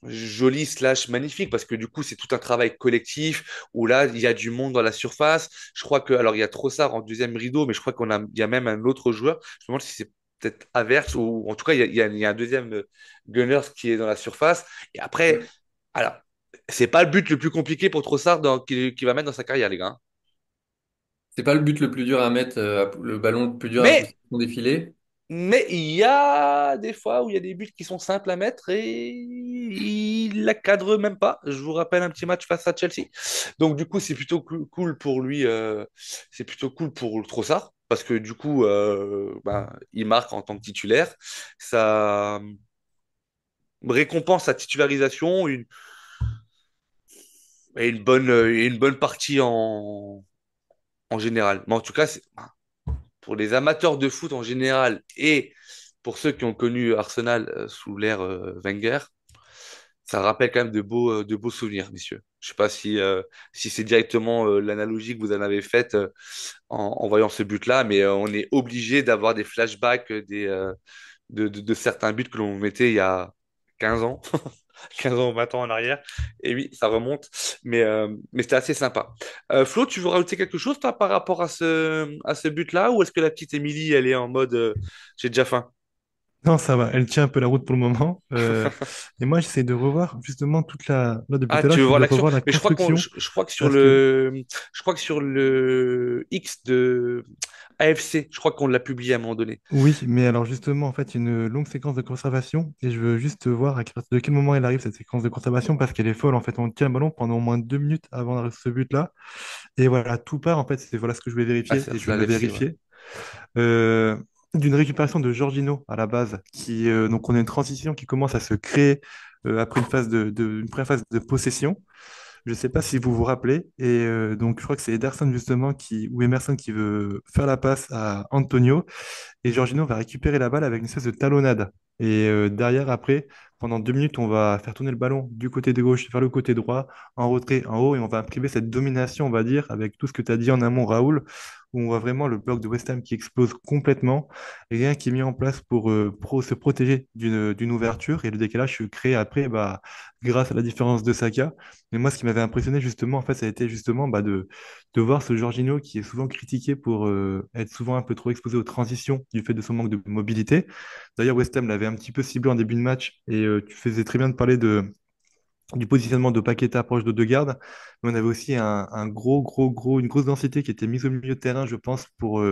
joli slash magnifique parce que du coup, c'est tout un travail collectif où là, il y a du monde dans la surface. Je crois que, alors, il y a Trossard en deuxième rideau, mais je crois il y a même un autre joueur. Je me demande si c'est peut-être Havertz ou en tout cas, il y a un deuxième Gunners qui est dans la surface. Et après, Ouais. alors, c'est pas le but le plus compliqué pour Trossard qui va mettre dans sa carrière, les gars, hein. C'est pas le but le plus dur à mettre, le ballon le plus dur à Mais pousser au défilé. il y a des fois où il y a des buts qui sont simples à mettre et il la cadre même pas. Je vous rappelle un petit match face à Chelsea. Donc du coup, c'est plutôt cool pour lui. C'est plutôt cool pour le Trossard parce que du coup, il marque en tant que titulaire. Ça récompense sa titularisation, une bonne partie en général. Mais en tout cas, pour les amateurs de foot en général et pour ceux qui ont connu Arsenal sous l'ère Wenger, ça rappelle quand même de beaux souvenirs, messieurs. Je sais pas si c'est directement l'analogie que vous en avez faite en voyant ce but-là, mais on est obligé d'avoir des flashbacks de certains buts que l'on mettait il y a 15 ans, 15 ans, 20 ans en arrière. Et oui, ça remonte, mais c'était assez sympa. Flo, tu veux rajouter quelque chose toi, par rapport à ce but-là, ou est-ce que la petite Émilie, elle est en mode j'ai déjà faim? Non, ça va, elle tient un peu la route pour le moment. Et moi, j'essaie de revoir justement toute la. Là, depuis Ah, tout à l'heure, tu veux j'essaie voir de l'action? revoir la Mais construction je crois que parce que, je crois que sur le X de AFC, je crois qu'on l'a publié à un moment donné. oui, mais alors justement, en fait, il y a une longue séquence de conservation et je veux juste voir à partir de quel moment elle arrive, cette séquence de conservation, parce qu'elle est folle. En fait, on tient le ballon pendant au moins 2 minutes avant ce but-là. Et voilà, tout part, en fait, c'est voilà ce que je voulais Ah, vérifier c'est et je veux Arsenal le FC, ouais. vérifier. Euh, D'une récupération de Jorginho à la base, donc on a une transition qui commence à se créer après une première phase de possession. Je ne sais pas si vous vous rappelez. Et donc, je crois que c'est Ederson justement ou Emerson qui veut faire la passe à Antonio. Et Jorginho va récupérer la balle avec une espèce de talonnade. Et derrière, après, pendant 2 minutes, on va faire tourner le ballon du côté de gauche vers le côté droit, en retrait, en haut, et on va imprimer cette domination, on va dire, avec tout ce que tu as dit en amont, Raoul, où on voit vraiment le bloc de West Ham qui explose complètement, et rien qui est mis en place pour se protéger d'une ouverture, et le décalage se crée après, bah, grâce à la différence de Saka. Mais moi, ce qui m'avait impressionné, justement, en fait, ça a été justement bah, de voir ce Jorginho qui est souvent critiqué pour être souvent un peu trop exposé aux transitions du fait de son manque de mobilité. D'ailleurs, West Ham l'avait un petit peu ciblé en début de match et tu faisais très bien de parler du positionnement de Paqueta proche de Degarde. Mais on avait aussi une grosse densité qui était mise au milieu de terrain, je pense, pour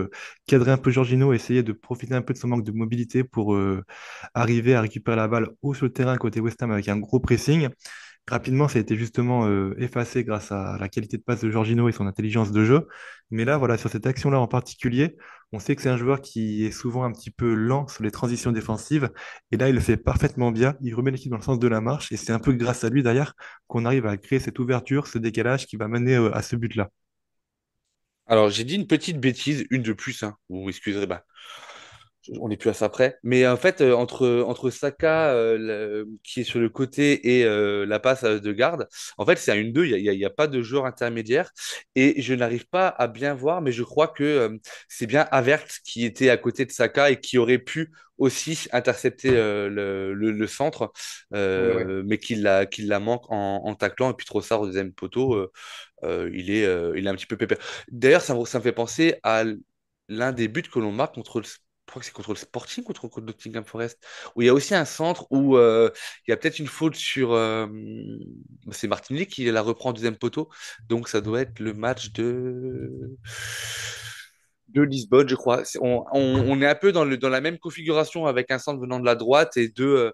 cadrer un peu Jorginho, essayer de profiter un peu de son manque de mobilité pour arriver à récupérer la balle haut sur le terrain côté West Ham avec un gros pressing. Rapidement, ça a été justement effacé grâce à la qualité de passe de Jorginho et son intelligence de jeu. Mais là, voilà, sur cette action-là en particulier, on sait que c'est un joueur qui est souvent un petit peu lent sur les transitions défensives. Et là, il le fait parfaitement bien. Il remet l'équipe dans le sens de la marche. Et c'est un peu grâce à lui, d'ailleurs, qu'on arrive à créer cette ouverture, ce décalage qui va mener à ce but-là. Alors, j'ai dit une petite bêtise, une de plus, hein. Vous m'excuserez, bah, on n'est plus à ça près. Mais en fait, entre Saka qui est sur le côté et la passe de garde, en fait, c'est un 1-2, il y a pas de joueur intermédiaire. Et je n'arrive pas à bien voir, mais je crois que c'est bien Havertz qui était à côté de Saka et qui aurait pu aussi intercepter le centre, Ouais, ouais. mais qu'il la manque en taclant. Et puis Trossard au deuxième poteau, il est un petit peu pépère. D'ailleurs, ça me fait penser à l'un des buts que l'on marque contre je crois que c'est contre le Sporting ou contre Nottingham Forest, où il y a aussi un centre où il y a peut-être une faute sur. C'est Martinelli qui la reprend au deuxième poteau, donc ça doit être le match de Lisbonne, je crois. On est un peu dans la même configuration avec un centre venant de la droite et deux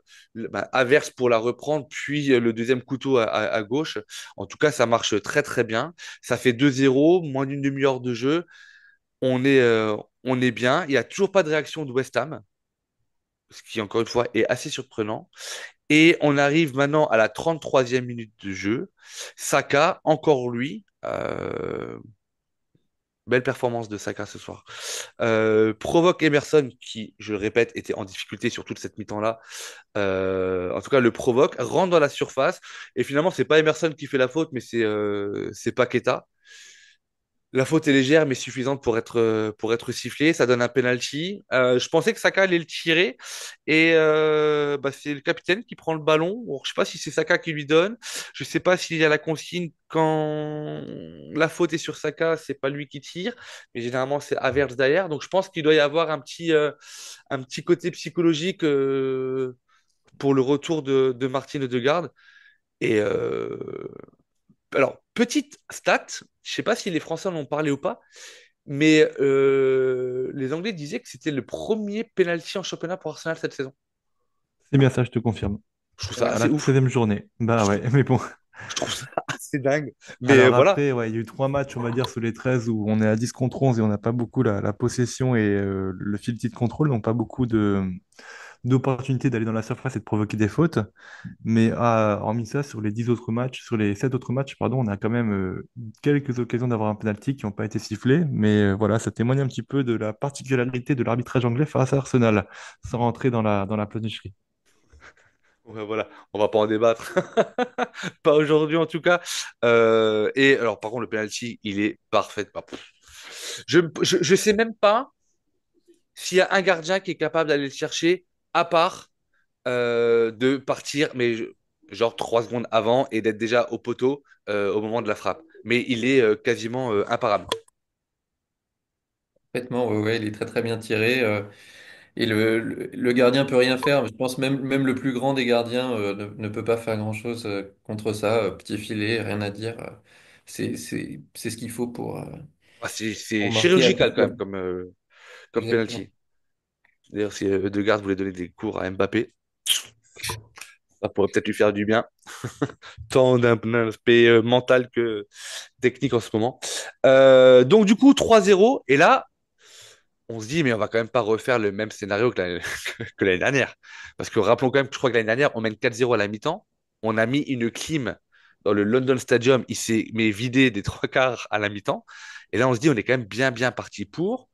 averses pour la reprendre, puis le deuxième couteau à gauche. En tout cas, ça marche très très bien. Ça fait 2-0, moins d'une demi-heure de jeu. On est bien. Il n'y a toujours pas de réaction de West Ham, ce qui, encore une fois, est assez surprenant. Et on arrive maintenant à la 33e minute de jeu. Saka, encore lui, Belle performance de Saka ce soir. Provoque Emerson, qui, je le répète, était en difficulté sur toute cette mi-temps-là. En tout cas, le provoque, rentre dans la surface. Et finalement, c'est pas Emerson qui fait la faute, mais c'est Paqueta. La faute est légère, mais suffisante pour être sifflée. Ça donne un penalty. Je pensais que Saka allait le tirer. Et bah, c'est le capitaine qui prend le ballon. Bon, je sais pas si c'est Saka qui lui donne. Je sais pas s'il y a la consigne quand la faute est sur Saka, c'est pas lui qui tire. Mais généralement, c'est Havertz derrière. Donc je pense qu'il doit y avoir un petit côté psychologique pour le retour de Martin Odegaard. Et alors, petite stat, je sais pas si les Français en ont parlé ou pas, mais les Anglais disaient que c'était le premier penalty en championnat pour Arsenal cette saison. C'est bien ça, je te confirme. Je trouve ça À assez la ouf. 13e journée. Bah Je ouais, trouve, mais bon. je trouve ça assez dingue. Mais Alors voilà. après, ouais, il y a eu 3 matchs, on va dire, sur les 13 où on est à 10 contre 11 et on n'a pas beaucoup la possession et le fil de contrôle, donc pas beaucoup d'opportunités d'aller dans la surface et de provoquer des fautes. Mais hormis ça, sur les 10 autres matchs, sur les 7 autres matchs, pardon, on a quand même quelques occasions d'avoir un penalty qui n'ont pas été sifflés. Mais voilà, ça témoigne un petit peu de la particularité de l'arbitrage anglais face à Arsenal, sans rentrer dans la planicherie. Ouais, voilà, on va pas en débattre. Pas aujourd'hui en tout cas. Et alors, par contre, le penalty, il est parfait. Bah, je sais même pas s'il y a un gardien qui est capable d'aller le chercher, à part de partir, mais genre 3 secondes avant et d'être déjà au poteau au moment de la frappe. Mais il est quasiment imparable. Complètement, ouais, ouais, il est très très bien tiré. Et le gardien peut rien faire. Je pense même le plus grand des gardiens ne peut pas faire grand-chose contre ça. Petit filet, rien à dire. C'est ce qu'il faut Ah, c'est pour marquer à chirurgical quand même plusieurs. comme Exactement. penalty. D'ailleurs, si Ødegaard voulait donner des cours à Mbappé, ça pourrait peut-être lui faire du bien, tant d'un aspect mental que technique en ce moment. Donc du coup, 3-0, et là, on se dit, mais on va quand même pas refaire le même scénario que que l'année dernière. Parce que rappelons quand même que je crois que l'année dernière, on mène 4-0 à la mi-temps. On a mis une clim dans le London Stadium. Il s'est mais vidé des trois quarts à la mi-temps. Et là, on se dit, on est quand même bien parti pour.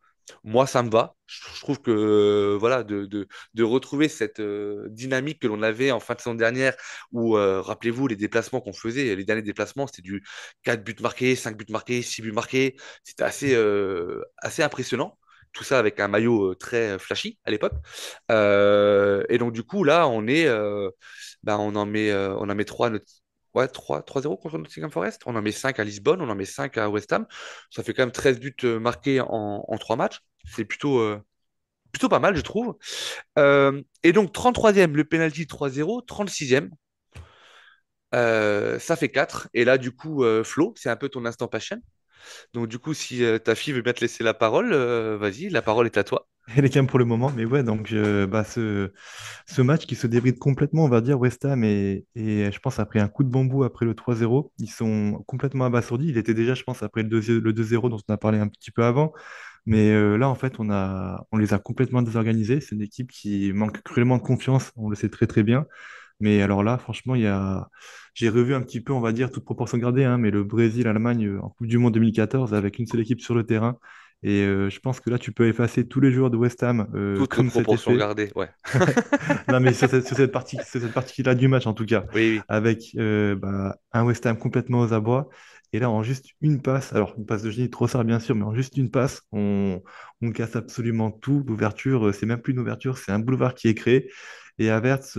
Moi, ça me va. Je trouve que voilà, de retrouver cette dynamique que l'on avait en fin de saison dernière, où, rappelez-vous, les déplacements qu'on faisait, les derniers déplacements, c'était du 4 buts marqués, 5 buts marqués, 6 buts marqués. C'était assez impressionnant. Tout ça avec un maillot très flashy à l'époque. Et donc, du coup, là, bah, on en met 3 à ouais, 3-0 contre Nottingham Forest. On en met 5 à Lisbonne, on en met 5 à West Ham. Ça fait quand même 13 buts marqués en 3 matchs. C'est plutôt pas mal, je trouve. Et donc, 33e, le penalty 3-0, 36e, ça fait 4. Et là, du coup, Flo, c'est un peu ton instant passion. Donc, du coup, si ta fille veut bien te laisser la parole, vas-y, la parole est à toi. Elle est calme pour le moment, mais ouais, donc bah, ce match qui se débride complètement, on va dire, West Ham et je pense après un coup de bambou après le 3-0, ils sont complètement abasourdis. Il était déjà, je pense, après le 2-0 dont on a parlé un petit peu avant, mais là, en fait, on les a complètement désorganisés. C'est une équipe qui manque cruellement de confiance, on le sait très très bien. Mais alors là, franchement, j'ai revu un petit peu, on va dire, toute proportion gardée, hein, mais le Brésil, Allemagne en Coupe du Monde 2014 avec une seule équipe sur le terrain. Et je pense que là, tu peux effacer tous les joueurs de West Ham Toute comme c'était proportion fait. gardée, ouais. Non, mais sur cette partie-là du match, en tout cas, Oui, oui. avec bah, un West Ham complètement aux abois. Et là, en juste une passe, alors une passe de génie de Trossard, bien sûr, mais en juste une passe, on casse absolument tout. L'ouverture, c'est même plus une ouverture, c'est un boulevard qui est créé. Et Havertz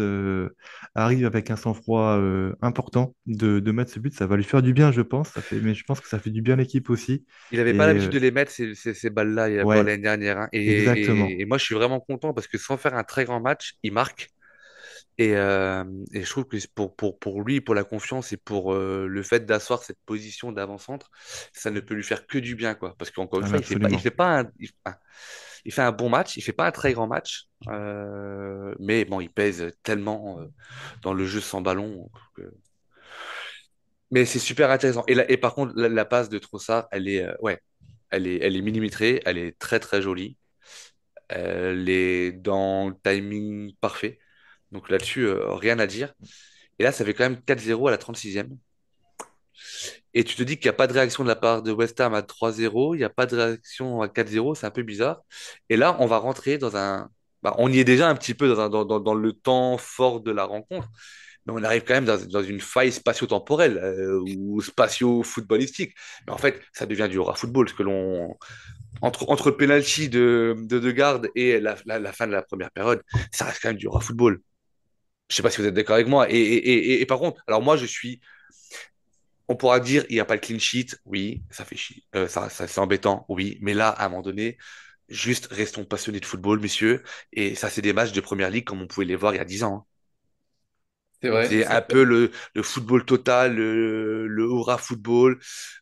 arrive avec un sang-froid important de mettre ce but. Ça va lui faire du bien, je pense. Mais je pense que ça fait du bien à l'équipe aussi. Il n'avait pas Et l'habitude de les mettre, ces balles-là, encore ouais, l'année dernière, hein. exactement. Et moi, je suis vraiment content parce que sans faire un très grand match, il marque. Et je trouve que c'est pour lui, pour la confiance et pour le fait d'asseoir cette position d'avant-centre, ça ne peut lui faire que du bien, quoi. Parce qu'encore une Ah, mais fois, il absolument. fait pas il fait un bon match, il fait pas un très grand match, mais bon, il pèse tellement dans le jeu sans ballon. Mais c'est super intéressant. Et par contre, la passe de Trossard, ouais, elle est millimétrée, elle est très jolie. Elle est dans le timing parfait. Donc là-dessus, rien à dire. Et là, ça fait quand même 4-0 à la 36e. et tu te dis qu'il n'y a pas de réaction de la part de West Ham à 3-0, il n'y a pas de réaction à 4-0, c'est un peu bizarre. Et là, on va rentrer dans un... Bah, on y est déjà un petit peu dans le temps fort de la rencontre, mais on arrive quand même dans une faille spatio-temporelle ou spatio-footballistique. Mais en fait, ça devient du football, parce que entre le penalty de garde et la fin de la première période, ça reste quand même du football. Je sais pas si vous êtes d'accord avec moi. Et par contre, alors moi, on pourra dire, il n'y a pas de clean sheet. Oui, ça fait chier. C'est embêtant. Oui. Mais là, à un moment donné, juste restons passionnés de football, messieurs. Et ça, c'est des matchs de première ligue comme on pouvait les voir il y a 10 ans, hein. C'est vrai, C'est c'est un vrai. peu le football total, le hurrah football.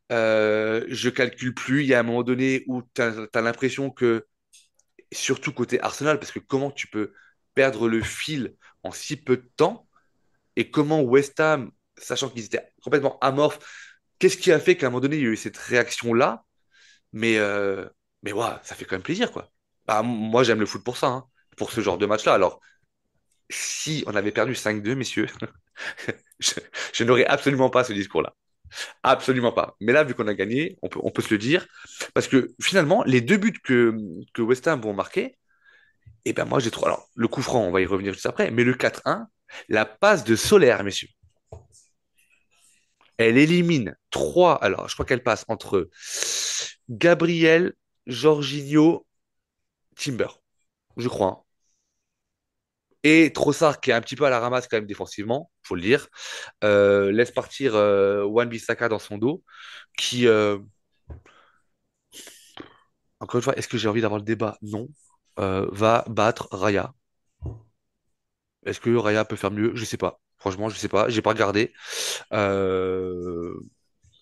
Je calcule plus. Il y a un moment donné où tu as l'impression que, surtout côté Arsenal, parce que comment tu peux perdre le fil en si peu de temps et comment West Ham, sachant qu'ils étaient complètement amorphes, qu'est-ce qui a fait qu'à un moment donné, il y a eu cette réaction-là? Mais, euh, mais ouais, ça fait quand même plaisir, quoi. Bah, moi, j'aime le foot pour ça, hein, pour ce genre de match-là. Alors, si on avait perdu 5-2, messieurs, je, je n'aurais absolument pas ce discours-là. Absolument pas. Mais là, vu qu'on a gagné, on peut se le dire. Parce que finalement, les deux buts que West Ham vont marquer, et ben moi, j'ai trop. Alors, le coup franc, on va y revenir juste après, mais le 4-1, la passe de Solaire, messieurs. Elle élimine trois. Alors, je crois qu'elle passe entre Gabriel, Jorginho, Timber, je crois, hein. Et Trossard, qui est un petit peu à la ramasse quand même défensivement, faut le dire, laisse partir Wan-Bissaka dans son dos, qui, encore une fois, est-ce que j'ai envie d'avoir le débat? Non. Va battre Raya. Est-ce que Raya peut faire mieux? Je sais pas. Franchement, je sais pas. J'ai pas regardé. Euh,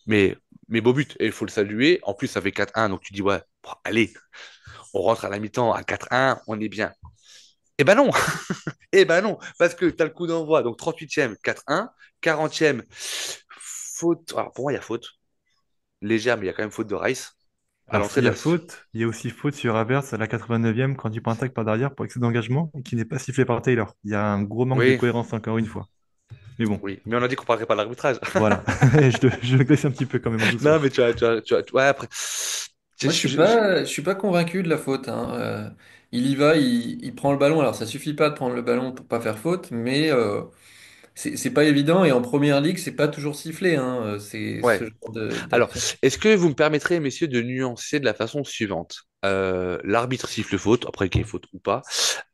mais, mais beau but. Et il faut le saluer. En plus, ça fait 4-1. Donc tu dis, ouais, bon, allez, on rentre à la mi-temps à 4-1. On est bien. Eh ben non. Eh ben non. Parce que tu as le coup d'envoi. Donc 38e, 4-1. 40e, faute. Alors pour moi, il y a faute. Légère, mais il y a quand même faute de Rice. À Alors, l'entrée s'il de y la. a faute, il y a aussi faute sur Havertz à la 89e quand il prend un tacle par derrière pour excès d'engagement et qui n'est pas sifflé par Taylor. Il y a un gros manque de Oui, cohérence encore une fois. Mais bon, oui. Mais on a dit qu'on parlerait pas de l'arbitrage. voilà. Je le glisse un petit peu quand même en Non, mais douceur. ouais, après. Moi, je suis pas convaincu de la faute, hein. Il y va, il prend le ballon. Alors, ça suffit pas de prendre le ballon pour pas faire faute, mais c'est pas évident. Et en première ligue, c'est pas toujours sifflé, hein. C'est Ouais. ce genre Alors, d'action. est-ce que vous me permettrez, messieurs, de nuancer de la façon suivante? L'arbitre siffle faute, après qu'il y ait faute ou pas.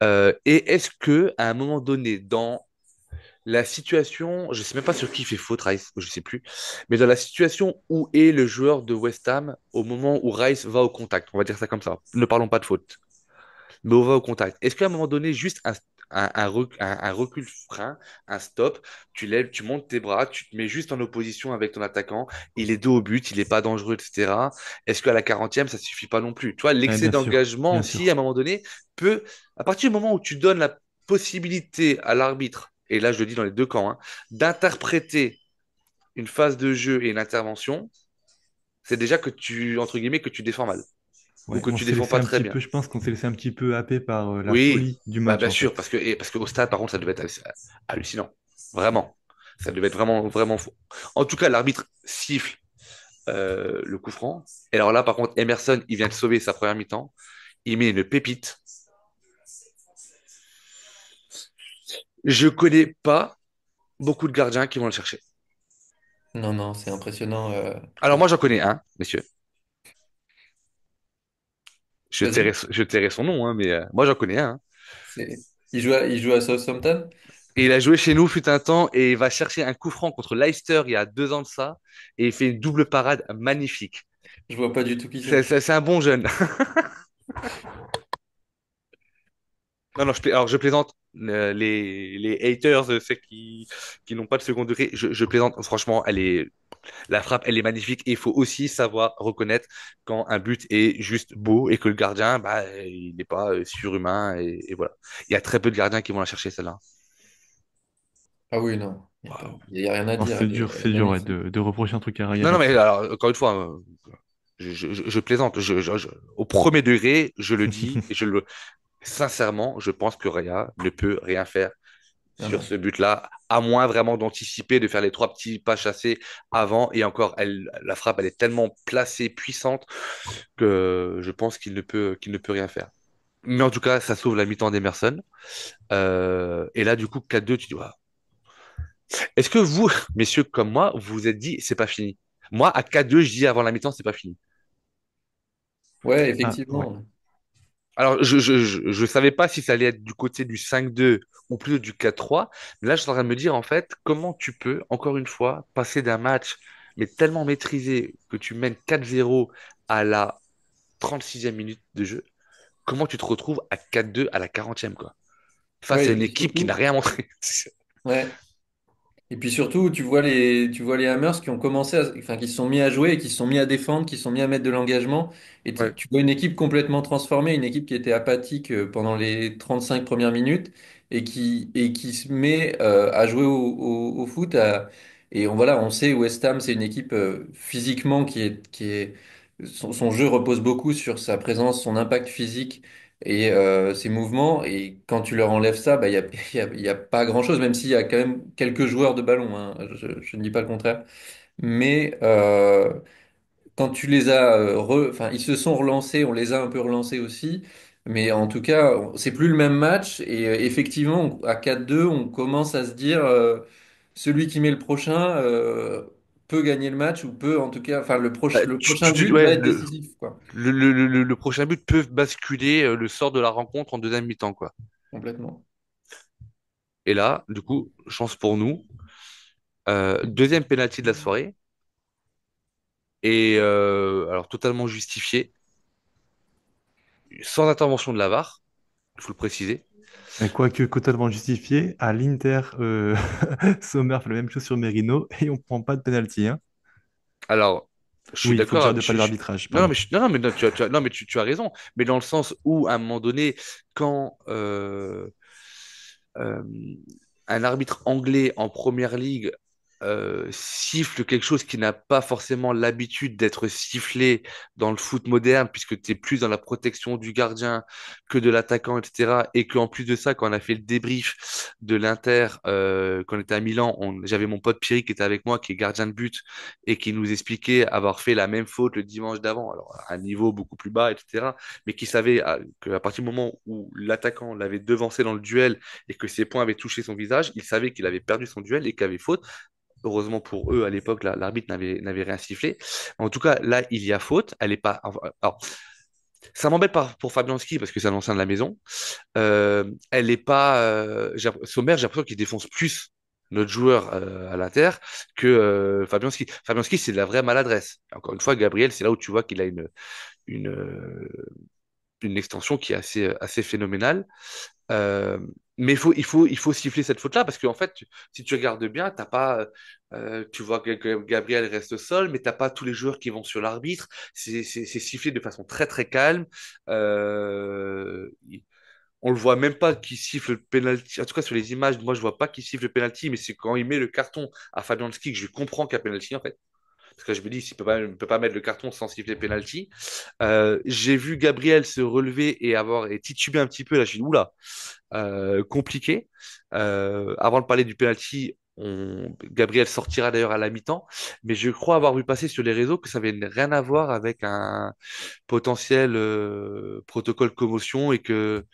Et est-ce que, à un moment donné, dans la situation, je sais même pas sur qui fait faute Rice, je sais plus, mais dans la situation où est le joueur de West Ham au moment où Rice va au contact, on va dire ça comme ça. Ne parlons pas de faute, mais on va au contact. Est-ce qu'à un moment donné, juste un recul frein, un stop, tu lèves, tu montes tes bras, tu te mets juste en opposition avec ton attaquant, il est dos au but, il n'est pas dangereux, etc. Est-ce qu'à la 40e, ça suffit pas non plus? Tu vois, Ouais, l'excès bien sûr, d'engagement bien aussi, à sûr. un moment donné, peut, à partir du moment où tu donnes la possibilité à l'arbitre, et là je le dis dans les deux camps, hein, d'interpréter une phase de jeu et une intervention, c'est déjà que tu, entre guillemets, que tu défends mal, ou Ouais, que on tu s'est défends laissé pas un très petit bien. peu, je pense qu'on s'est laissé un petit peu happer par la Oui, folie du bah match bien en sûr, fait. parce que au stade, par contre, ça devait être hallucinant. Vraiment. Ça devait être vraiment, vraiment fou. En tout cas, l'arbitre siffle le coup franc. Et alors là, par contre, Emerson, il vient de sauver sa première mi-temps. Il met une pépite. Je connais pas beaucoup de gardiens qui vont le chercher. Non, non, c'est impressionnant. Alors moi, j'en connais un, messieurs. Vas-y. Je tairai son nom, hein, mais moi, j'en connais un, hein. Il joue à Southampton? Et il a joué chez nous fut un temps et il va chercher un coup franc contre Leicester il y a 2 ans de ça. Et il fait une double parade magnifique. Je vois pas du tout qui C'est c'est. c'est- c'est un bon jeune. Non, non, alors je plaisante. Les haters, ceux qui n'ont pas de second degré, je plaisante. Franchement, la frappe, elle est magnifique. Et il faut aussi savoir reconnaître quand un but est juste beau et que le gardien, bah, il n'est pas surhumain. Et voilà. Il y a très peu de gardiens qui vont la chercher, celle-là. Ah oui, non, Waouh. il y a rien à Non, dire. Elle est c'est dur ouais, magnifique. de reprocher un truc à Raya Non, non, mais là-dessus. alors, encore une fois, je plaisante. Au premier degré, je le dis et sincèrement, je pense que Raya ne peut rien faire Ah sur non. ce but-là, à moins vraiment d'anticiper, de faire les trois petits pas chassés avant. Et encore, la frappe, elle est tellement placée, puissante, que je pense qu'il ne peut rien faire. Mais en tout cas, ça sauve la mi-temps d'Emerson. Et là, du coup, 4-2, tu dis, ouais. Est-ce que vous, messieurs, comme moi, vous vous êtes dit, c'est pas fini? Moi, à 4-2, je dis avant la mi-temps, c'est pas fini. Ouais, Ah, ouais. effectivement. Alors, je savais pas si ça allait être du côté du 5-2 ou plutôt du 4-3. Mais là, je suis en train de me dire, en fait, comment tu peux, encore une fois, passer d'un match, mais tellement maîtrisé que tu mènes 4-0 à la 36e minute de jeu, comment tu te retrouves à 4-2 à la 40e, quoi, face Ouais, à et une puis équipe qui n'a surtout, rien montré. ouais. Et puis surtout, tu vois les Hammers qui ont commencé enfin, qui se sont mis à jouer, et qui se sont mis à défendre, qui se sont mis à mettre de l'engagement. Et Ouais. tu vois une équipe complètement transformée, une équipe qui était apathique pendant les 35 premières minutes et qui se met à jouer au foot. Et voilà, on sait West Ham, c'est une équipe physiquement son jeu repose beaucoup sur sa présence, son impact physique et ces mouvements. Et quand tu leur enlèves ça, bah, il y a pas grand-chose, même s'il y a quand même quelques joueurs de ballon, hein. Je ne dis pas le contraire. Mais quand tu les as, enfin, ils se sont relancés, on les a un peu relancés aussi. Mais en tout cas, c'est plus le même match. Et effectivement, à 4-2, on commence à se dire, celui qui met le prochain peut gagner le match ou peut, en tout cas, enfin, le prochain but va Ouais, être décisif, quoi. le prochain but peut basculer le sort de la rencontre en deuxième mi-temps, quoi. Complètement. Et là, du coup, chance pour nous. Deuxième penalty de la soirée. Et alors totalement justifié, sans intervention de la VAR, il faut le préciser. Et quoique totalement justifié, à l'Inter, Sommer fait la même chose sur Merino et on prend pas de penalty, hein. Alors, je suis Oui, il faut que d'accord. j'arrête de parler d'arbitrage, Non, non, pardon. mais, non, non, mais non, non, mais tu as raison. Mais dans le sens où, à un moment donné, quand euh, un arbitre anglais en première ligue siffle quelque chose qui n'a pas forcément l'habitude d'être sifflé dans le foot moderne, puisque tu es plus dans la protection du gardien que de l'attaquant, etc. Et qu'en plus de ça, quand on a fait le débrief de l'Inter, quand on était à Milan, j'avais mon pote Pierre qui était avec moi, qui est gardien de but, et qui nous expliquait avoir fait la même faute le dimanche d'avant, alors à un niveau beaucoup plus bas, etc. Mais qui savait qu'à partir du moment où l'attaquant l'avait devancé dans le duel et que ses poings avaient touché son visage, il savait qu'il avait perdu son duel et qu'il avait faute. Heureusement pour eux, à l'époque, l'arbitre n'avait rien sifflé. En tout cas, là, il y a faute. Elle est pas. Alors, ça m'embête pas pour Fabianski parce que c'est l'ancien de la maison. Elle est pas. Sommer, j'ai l'impression qu'il défonce plus notre joueur à l'Inter que Fabianski. Fabianski, c'est de la vraie maladresse. Encore une fois, Gabriel, c'est là où tu vois qu'il a une, euh, une extension qui est assez phénoménale. Euh, mais il faut siffler cette faute-là parce qu'en fait, si tu regardes bien, t'as pas, tu vois que Gabriel reste au sol, mais t'as pas tous les joueurs qui vont sur l'arbitre. C'est sifflé de façon très très calme. Euh, il- on le voit même pas qui siffle le penalty. En tout cas, sur les images, moi je vois pas qui siffle le penalty, mais c'est quand il met le carton à Fabianski que je comprends qu'il y a penalty en fait. Parce que je me dis, il peut pas mettre le carton sans siffler penalty. J'ai vu Gabriel se relever et tituber un petit peu. Là, je suis oula, compliqué. Avant de parler du penalty, Gabriel sortira d'ailleurs à la mi-temps, mais je crois avoir vu passer sur les réseaux que ça n'avait rien à voir avec un potentiel protocole commotion et que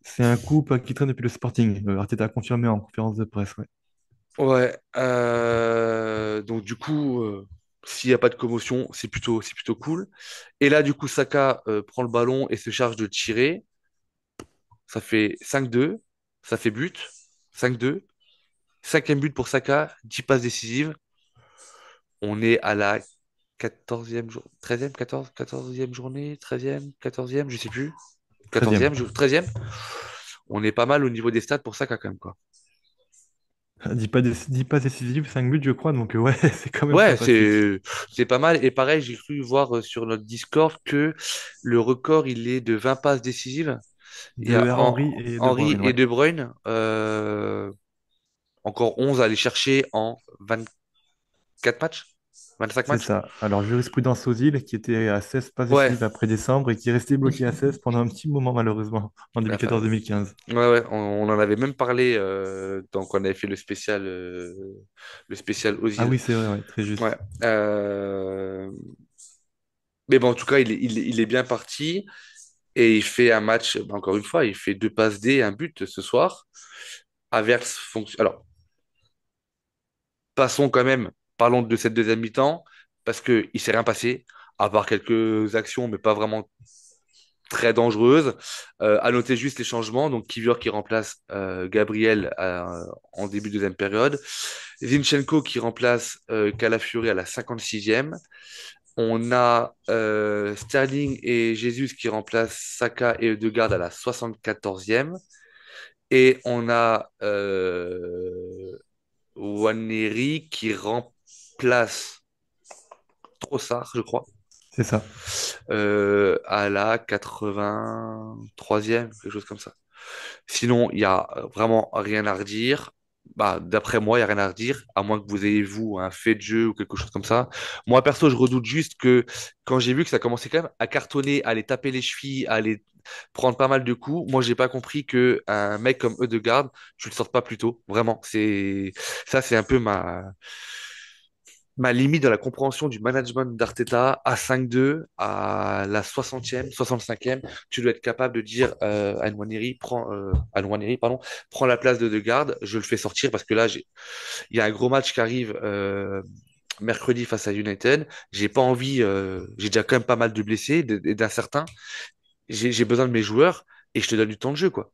C'est un coup pas qui traîne depuis le Sporting. Arteta a confirmé en conférence de presse, ouais. ouais. Donc du coup, s'il n'y a pas de commotion, c'est plutôt cool. Et là, du coup, Saka prend le ballon et se charge de tirer. Ça fait 5-2, ça fait but. 5-2. Cinquième but pour Saka, 10 passes décisives. On est à la 14e jour, 13e, 14e journée, 13e, 14e, je sais plus. 13e. 13e. On est pas mal au niveau des stats pour Saka quand même, quoi. 10 passes décisives, 5 buts, je crois, donc ouais, c'est quand même Ouais, sympathique. c'est pas mal. Et pareil, j'ai cru voir sur notre Discord que le record, il est de 20 passes décisives. Il y a De Henry et De Henry Bruyne, et ouais. De Bruyne, encore 11 à aller chercher en 24 matchs. 25 C'est matchs? ça. Alors, jurisprudence Ozil, qui était à 16 passes Ouais. décisives après décembre et qui est resté bloqué à 16 pendant un petit moment, malheureusement, en Enfin, 2014-2015. ouais, ouais, on en avait même parlé quand on avait fait le spécial Ah Ozil. oui, c'est vrai, ouais, très Ouais. juste. Mais bon, en tout cas, il est bien parti et il fait un match, bah, encore une fois, il fait deux passes D et un but ce soir. Averse fonction. Alors, passons quand même, parlons de cette deuxième mi-temps, parce qu'il ne s'est rien passé, à part quelques actions, mais pas vraiment très dangereuses. À noter juste les changements. Donc, Kivior qui remplace Gabriel en début de deuxième période. Zinchenko qui remplace Calafiori à la 56e. On a Sterling et Jesus qui remplacent Saka et Ødegaard à la 74e. Et on a Waneri qui remplace Trossard, je crois, C'est ça. à la 83e, quelque chose comme ça. Sinon, il y a vraiment rien à redire. Bah, d'après moi, il n'y a rien à redire, à moins que vous ayez, vous, un fait de jeu ou quelque chose comme ça. Moi, perso, je redoute juste que quand j'ai vu que ça commençait quand même à cartonner, à aller taper les chevilles, à aller prendre pas mal de coups, moi, j'ai pas compris que un mec comme Ødegaard, tu le sortes pas plus tôt. Vraiment, c'est un peu ma limite dans la compréhension du management d'Arteta à 5-2, à la 60e, 65e, tu dois être capable de dire à Nwaneri, pardon, prends la place de Degarde, je le fais sortir parce que là, il y a un gros match qui arrive mercredi face à United. J'ai pas envie, j'ai déjà quand même pas mal de blessés et d'incertains. J'ai besoin de mes joueurs et je te donne du temps de jeu, quoi.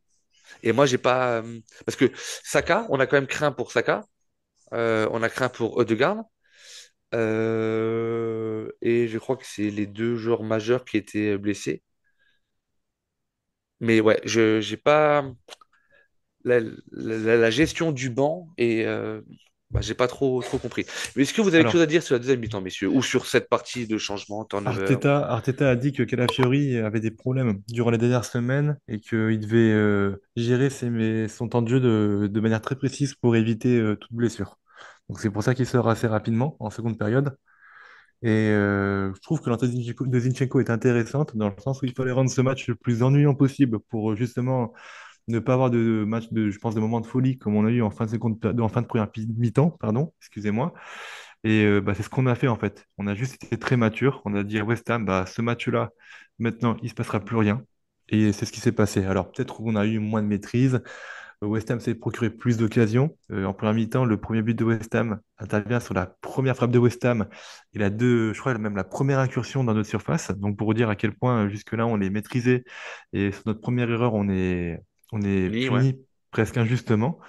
Et moi, j'ai pas. Parce que Saka, on a quand même craint pour Saka, on a craint pour Ødegaard. Et je crois que c'est les deux joueurs majeurs qui étaient blessés. Mais ouais, je j'ai pas la gestion du banc et bah, j'ai pas trop compris. Mais est-ce que vous avez quelque chose à Alors, dire sur la deuxième mi-temps, messieurs, ou sur cette partie de changement, turnover? Arteta a dit que Calafiori avait des problèmes durant les dernières semaines et qu'il devait gérer son temps de jeu de manière très précise pour éviter toute blessure. Donc c'est pour ça qu'il sort assez rapidement en seconde période. Et je trouve que l'entrée de Zinchenko est intéressante dans le sens où il fallait rendre ce match le plus ennuyant possible pour justement ne pas avoir de match je pense, de moments de folie comme on a eu en fin de en fin de première mi-temps, pardon, excusez-moi. Et bah, c'est ce qu'on a fait en fait. On a juste été très mature. On a dit à West Ham, bah, ce match-là, maintenant, il se passera plus rien. Et c'est ce qui s'est passé. Alors peut-être qu'on a eu moins de maîtrise. West Ham s'est procuré plus d'occasions. En première mi-temps, le premier but de West Ham intervient sur la première frappe de West Ham et je crois même la première incursion dans notre surface. Donc pour vous dire à quel point jusque-là on est maîtrisé et sur notre première erreur on est Ni, ouais. puni presque injustement.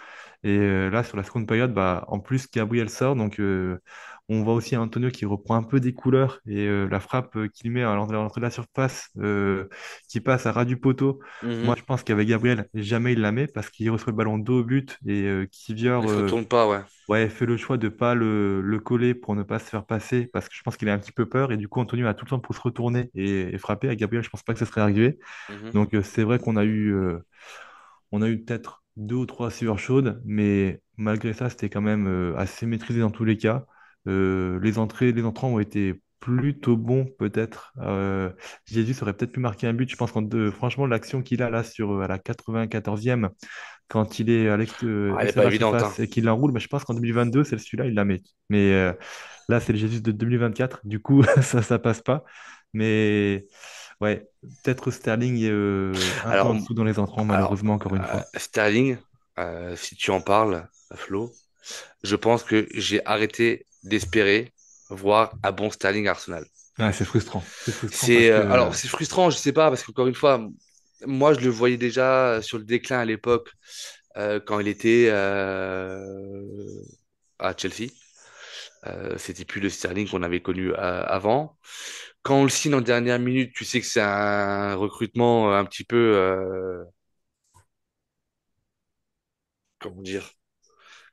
Et là sur la seconde période, bah, en plus Gabriel sort, donc on voit aussi Antonio qui reprend un peu des couleurs et la frappe qu'il met à l'entrée de la surface qui passe à ras du poteau. Moi, Mhm. je pense qu'avec Gabriel, jamais il la met parce qu'il reçoit le ballon dos au but et Il Kivior se retourne pas, ouais. ouais, fait le choix de pas le coller pour ne pas se faire passer parce que je pense qu'il a un petit peu peur et du coup, Antonio a tout le temps pour se retourner et frapper. À Gabriel, je pense pas que ça serait arrivé. Mhm. Donc, c'est vrai qu'on a eu peut-être deux ou trois sueurs chaudes, mais malgré ça, c'était quand même assez maîtrisé dans tous les cas. Les entrants ont été plutôt bons, peut-être. Jesus aurait peut-être pu marquer un but. Je pense franchement, l'action qu'il a là à la 94e, quand il est à Ah, elle est pas extérieur de la évidente, hein. surface et qu'il l'enroule, mais je pense qu'en 2022, c'est celui-là, il la met. Mais là, c'est le Jesus de 2024. Du coup, ça passe pas. Mais ouais, peut-être Sterling est un peu Alors, en dessous dans les entrants, alors malheureusement, encore une fois. Sterling, si tu en parles, Flo, je pense que j'ai arrêté d'espérer voir un bon Sterling à Arsenal. Ah, c'est frustrant. C'est frustrant parce que Alors c'est frustrant, je sais pas, parce qu'encore une fois, moi je le voyais déjà sur le déclin à l'époque quand il était à Chelsea. C'était plus le Sterling qu'on avait connu avant. Quand on le signe en dernière minute, tu sais que c'est un recrutement un petit peu, comment dire,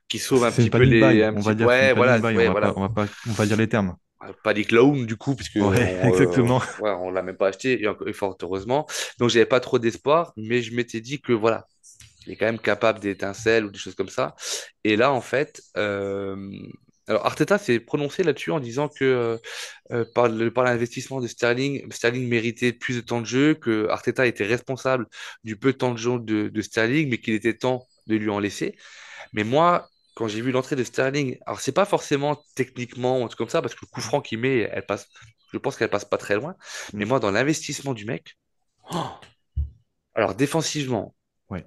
qui sauve un c'est une petit peu panic buy. un On petit, va dire que c'est une ouais, panic voilà, buy. ouais, voilà. On va pas dire les termes. Pas des clowns du coup, puisque Ouais, exactement. ouais, on l'a même pas acheté, et fort heureusement. Donc j'avais pas trop d'espoir, mais je m'étais dit que voilà, il est quand même capable d'étincelles ou des choses comme ça. Et là, en fait, Alors Arteta s'est prononcé là-dessus en disant que par l'investissement de Sterling, Sterling méritait plus de temps de jeu, que Arteta était responsable du peu de temps de jeu de Sterling, mais qu'il était temps de lui en laisser. Mais moi, quand j'ai vu l'entrée de Sterling, alors c'est pas forcément techniquement ou un truc comme ça, parce que le coup franc qu'il met, elle passe, je pense qu'elle passe pas très loin. Mais Mm. moi, dans l'investissement du mec, oh, alors défensivement, Ouais,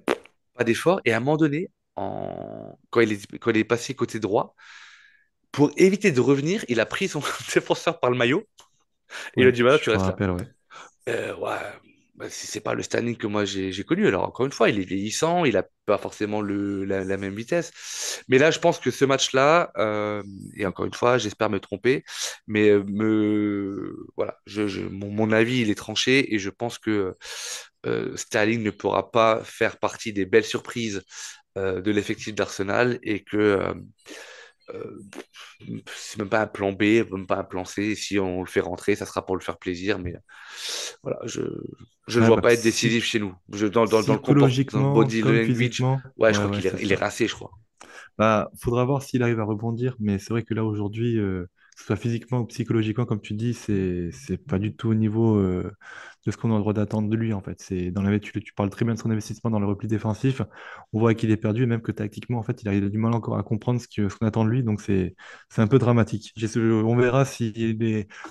pas d'effort, et à un moment donné, quand il est passé côté droit, pour éviter de revenir, il a pris son défenseur par le maillot et il a ouais, dit, voilà, je tu me restes là. rappelle, ouais. Ouais, bah, c'est pas le Sterling que moi j'ai connu. Alors, encore une fois, il est vieillissant, il a pas forcément la même vitesse. Mais là, je pense que ce match-là, et encore une fois, j'espère me tromper, mais voilà, mon avis, il est tranché et je pense que Sterling ne pourra pas faire partie des belles surprises de l'effectif d'Arsenal et que euh, c'est même pas un plan B, même pas un plan C. Si on le fait rentrer, ça sera pour le faire plaisir, mais voilà, je le Ouais, vois bah, pas être décisif chez nous. Dans le dans le psychologiquement body comme language, physiquement, ouais, je ouais, crois ouais, c'est il est ça. rincé, je crois. Bah, faudra voir s'il arrive à rebondir, mais c'est vrai que là aujourd'hui, que ce soit physiquement ou psychologiquement, comme tu dis, c'est pas du tout au niveau de ce qu'on a le droit d'attendre de lui en fait. C'est dans tu parles très bien de son investissement dans le repli défensif. On voit qu'il est perdu et même que tactiquement en fait, il a du mal encore à comprendre ce qu'on attend de lui, donc c'est un peu dramatique. On verra si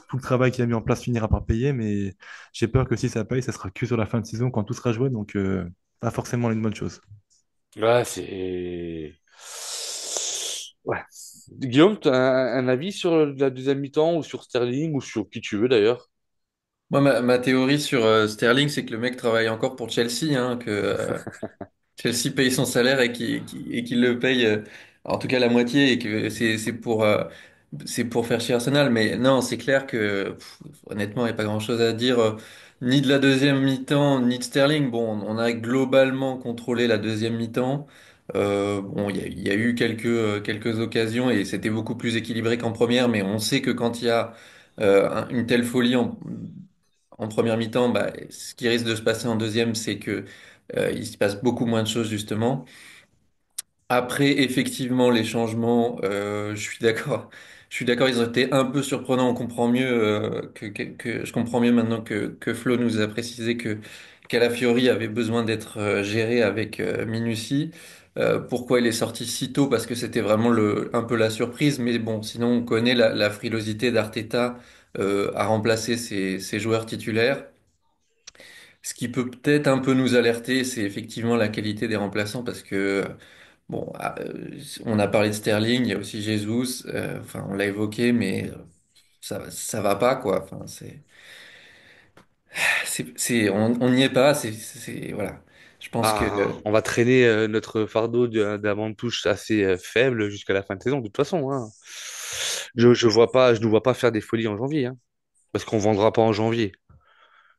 tout le travail qu'il a mis en place finira par payer, mais j'ai peur que si ça paye, ça sera que sur la fin de saison quand tout sera joué, donc pas forcément une bonne chose. Ouais, c'est. Ouais. Guillaume, tu as un avis sur la deuxième mi-temps ou sur Sterling ou sur qui tu veux d'ailleurs? Moi, ma théorie sur Sterling, c'est que le mec travaille encore pour Chelsea, hein, que Chelsea paye son salaire et qu'il le paye en tout cas la moitié et que c'est pour faire chier Arsenal. Mais non, c'est clair que honnêtement, il n'y a pas grand-chose à dire ni de la deuxième mi-temps ni de Sterling. Bon, on a globalement contrôlé la deuxième mi-temps. Bon, il y a eu quelques occasions et c'était beaucoup plus équilibré qu'en première, mais on sait que quand il y a une telle folie en première mi-temps, bah, ce qui risque de se passer en deuxième, c'est que il se passe beaucoup moins de choses justement. Après, effectivement, les changements, je suis d'accord. Je suis d'accord, ils ont été un peu surprenants. On comprend mieux je comprends mieux maintenant que Flo nous a précisé que Calafiori avait besoin d'être géré avec minutie. Pourquoi il est sorti si tôt? Parce que c'était vraiment un peu la surprise. Mais bon, sinon on connaît la frilosité d'Arteta à remplacer ses joueurs titulaires. Ce qui peut peut-être un peu nous alerter, c'est effectivement la qualité des remplaçants parce que, bon, on a parlé de Sterling, il y a aussi Jesus, enfin, on l'a évoqué, mais ça va pas, quoi. Enfin, on n'y est pas, voilà. Je pense que, Ah, on va traîner notre fardeau d'avant de touche assez faible jusqu'à la fin de saison, de toute façon, hein. Je ne vois pas faire des folies en janvier, hein, parce qu'on vendra pas en janvier.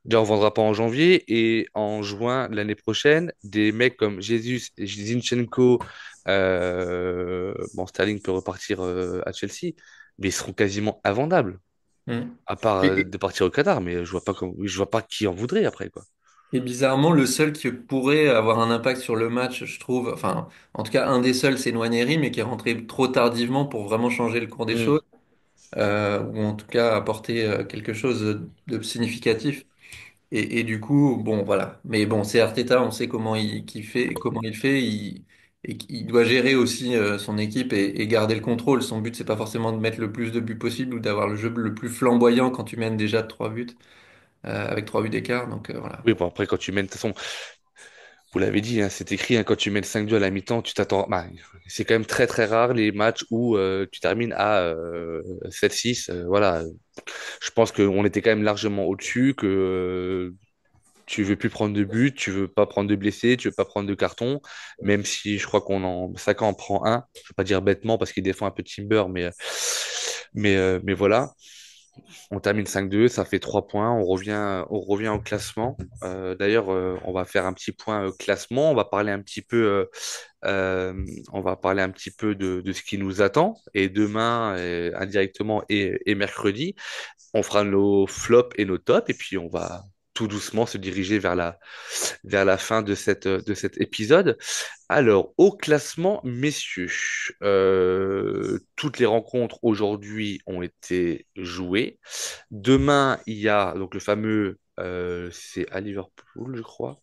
Déjà, on vendra pas en janvier et en juin l'année prochaine, des mecs comme Jesus, Zinchenko, bon, Sterling peut repartir à Chelsea, mais ils seront quasiment invendables, Hmm. à part Et, de partir au Qatar, mais je vois pas qui en voudrait après, quoi. et bizarrement, le seul qui pourrait avoir un impact sur le match, je trouve, enfin, en tout cas, un des seuls, c'est Nwaneri, mais qui est rentré trop tardivement pour vraiment changer le cours des Mm. choses. Ou en tout cas apporter quelque chose de significatif. Et du coup, bon, voilà. Mais bon, c'est Arteta, on sait comment il fait, et il doit gérer aussi son équipe et garder le contrôle. Son but, c'est pas forcément de mettre le plus de buts possible ou d'avoir le jeu le plus flamboyant quand tu mènes déjà de 3 buts, avec 3 buts d'écart. Donc voilà. Oui, bon, après, quand tu mènes, de toute façon, vous l'avez dit, hein, c'est écrit, hein, quand tu mènes 5-2 à la mi-temps, tu t'attends. Bah, c'est quand même très très rare les matchs où tu termines à 7-6. Voilà. Je pense qu'on était quand même largement au-dessus, que tu veux plus prendre de but, tu veux pas prendre de blessés, tu veux pas prendre de carton, même si je crois Saka en prend un. Je vais pas dire bêtement parce qu'il défend un peu Timber, mais voilà. On termine 5-2, ça fait 3 points, on revient au classement. D'ailleurs, on va faire un petit point classement, on va parler un petit peu de ce qui nous attend. Et demain, indirectement, et mercredi, on fera nos flops et nos tops, et puis on va tout doucement se diriger vers la fin de cet épisode. Alors, au classement, messieurs, toutes les rencontres aujourd'hui ont été jouées. Demain, il y a donc le fameux, c'est à Liverpool, je crois.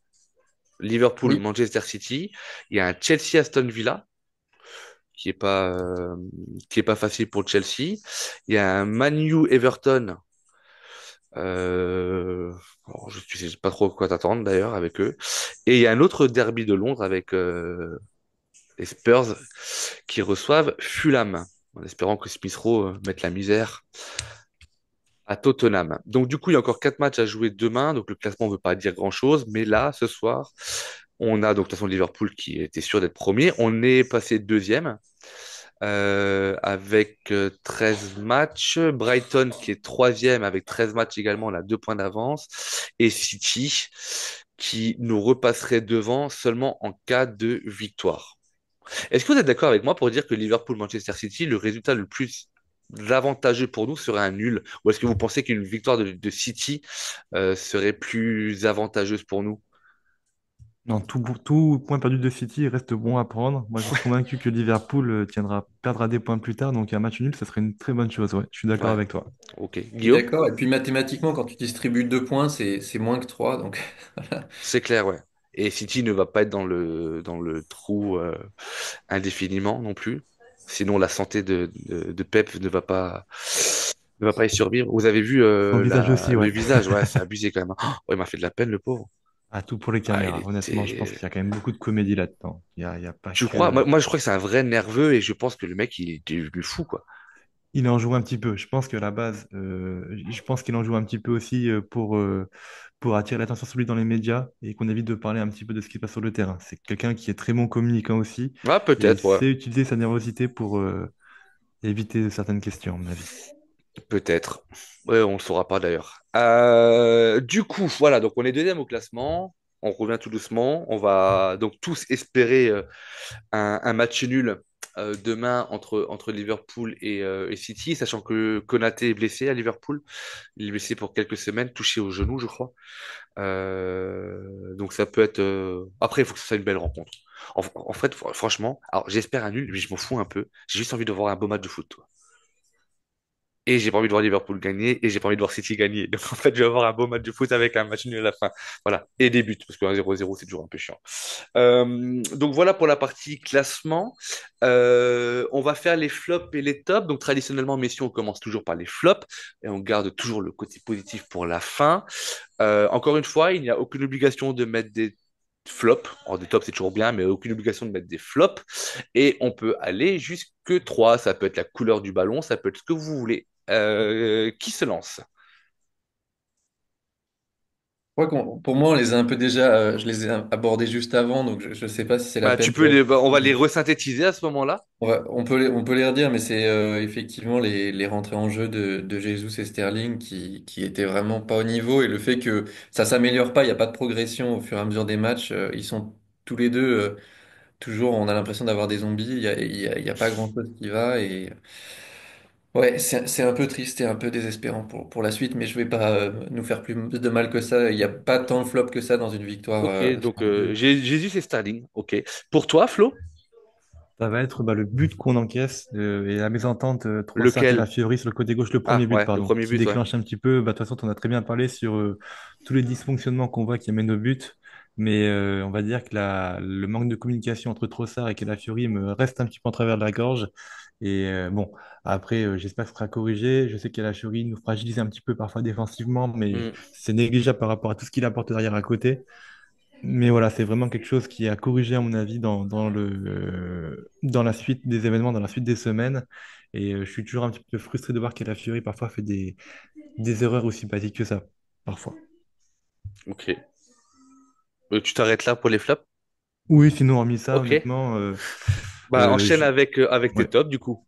Oui, Liverpool-Manchester City. Il y a un Chelsea-Aston Villa qui est pas, qui est pas facile pour Chelsea. Il y a un Man U-Everton. Alors, je ne sais pas trop quoi t'attendre d'ailleurs avec eux. Et il y a un autre derby de Londres avec les Spurs qui reçoivent Fulham, en espérant que Smith Rowe mette la misère à Tottenham. Donc du coup, il y a encore 4 matchs à jouer demain, donc le classement ne veut pas dire grand-chose, mais là, ce soir, on a donc de toute façon Liverpool qui était sûr d'être premier. On est passé deuxième avec 13 matchs. Brighton qui est troisième avec 13 matchs également, on a 2 points d'avance. Et City qui nous repasserait devant seulement en cas de victoire. Est-ce que vous êtes d'accord avec moi pour dire que Liverpool-Manchester City, le résultat le plus avantageux pour nous serait un nul? Ou est-ce que vous pensez qu'une victoire de City serait plus avantageuse pour nous? Non, tout point perdu de City reste bon à prendre. Moi, je suis convaincu que Liverpool perdra des points plus tard, donc un match nul, ça serait une très bonne chose. Ouais, je suis d'accord Ouais, avec toi. ok. je suis Guillaume? d'accord. Et puis mathématiquement, quand tu distribues 2 points, c'est moins que 3. Donc, voilà. C'est clair, ouais. Et City ne va pas être dans le trou indéfiniment non plus. Sinon, la santé de Pep ne va pas y survivre. Vous avez vu Son visage aussi, le ouais. visage, ouais, c'est abusé quand même. Oh, ouais, il m'a fait de la peine, le pauvre. À tout pour les Ah, il caméras. Honnêtement, je pense était. qu'il y a quand même beaucoup de comédie là-dedans. Il y a pas Tu crois? que... Moi, je crois que c'est un vrai nerveux et je pense que le mec, il est devenu fou, quoi. Il en joue un petit peu. Je pense que la base, je pense qu'il en joue un petit peu aussi pour attirer l'attention sur lui dans les médias et qu'on évite de parler un petit peu de ce qui se passe sur le terrain. C'est quelqu'un qui est très bon communicant aussi Ah, et il peut-être, ouais. sait utiliser sa nervosité pour éviter certaines questions, à mon avis. Peut-être. Ouais, on le saura pas d'ailleurs. Du coup, voilà, donc on est deuxième au classement. On revient tout doucement. On va donc tous espérer un match nul demain entre Liverpool et City, sachant que Konaté est blessé à Liverpool. Il est blessé pour quelques semaines, touché au genou, je crois. Donc ça peut être. Après, il faut que ce soit une belle rencontre. En fait, franchement, alors j'espère un nul, mais je m'en fous un peu. J'ai juste envie de voir un beau match de foot, toi. Et j'ai pas envie de voir Liverpool gagner, et j'ai pas envie de voir City gagner. Donc en fait, je vais avoir un beau match de foot avec un match nul à la fin. Voilà. Et des buts, parce qu'un 0-0, c'est toujours un peu chiant. Donc voilà pour la partie classement. On va faire les flops et les tops. Donc traditionnellement, messieurs, on commence toujours par les flops, et on garde toujours le côté positif pour la fin. Encore une fois, il n'y a aucune obligation de mettre des flops. Alors, des tops, c'est toujours bien, mais aucune obligation de mettre des flops. Et on peut aller jusque 3. Ça peut être la couleur du ballon, ça peut être ce que vous voulez. Qui se lance? pour moi, on les a un peu déjà, je les ai abordés juste avant, donc je ne sais pas si c'est la Bah, peine. on va les resynthétiser à ce moment-là. On peut les redire, mais c'est effectivement les rentrées en jeu de Jesus et Sterling qui étaient vraiment pas au niveau et le fait que ça s'améliore pas, il n'y a pas de progression au fur et à mesure des matchs. Ils sont tous les deux toujours, on a l'impression d'avoir des zombies. Il y a pas grand-chose qui va et ouais, c'est un peu triste et un peu désespérant pour la suite, mais je vais pas nous faire plus de mal que ça. Il n'y a pas tant de flop que ça dans une victoire Ok, donc sur un but. Jésus et Sterling. Ok. Pour toi, Flo, Ça va être le but qu'on encaisse et la mésentente Trossard et la lequel? Fiori sur le côté gauche, le premier Ah but, ouais, le pardon, premier qui but, ouais. déclenche un petit peu. Bah, de toute façon, on a très bien parlé sur tous les dysfonctionnements qu'on voit qui amènent au but. Mais on va dire que le manque de communication entre Trossard et Calafiori me reste un petit peu en travers de la gorge. Et bon, après, j'espère que ce sera corrigé. Je sais que Calafiori nous fragilise un petit peu parfois défensivement, mais Hmm, c'est négligeable par rapport à tout ce qu'il apporte derrière à côté. Mais voilà, c'est vraiment quelque chose qui a corrigé, à mon avis, dans la suite des événements, dans la suite des semaines. Et je suis toujours un petit peu frustré de voir que la Fury parfois fait des erreurs aussi basiques que ça. Parfois. ok. Tu t'arrêtes là pour les flops? Oui, sinon, hormis ça, Ok. honnêtement, Bah, euh, enchaîne je- avec tes ouais. tops, du coup.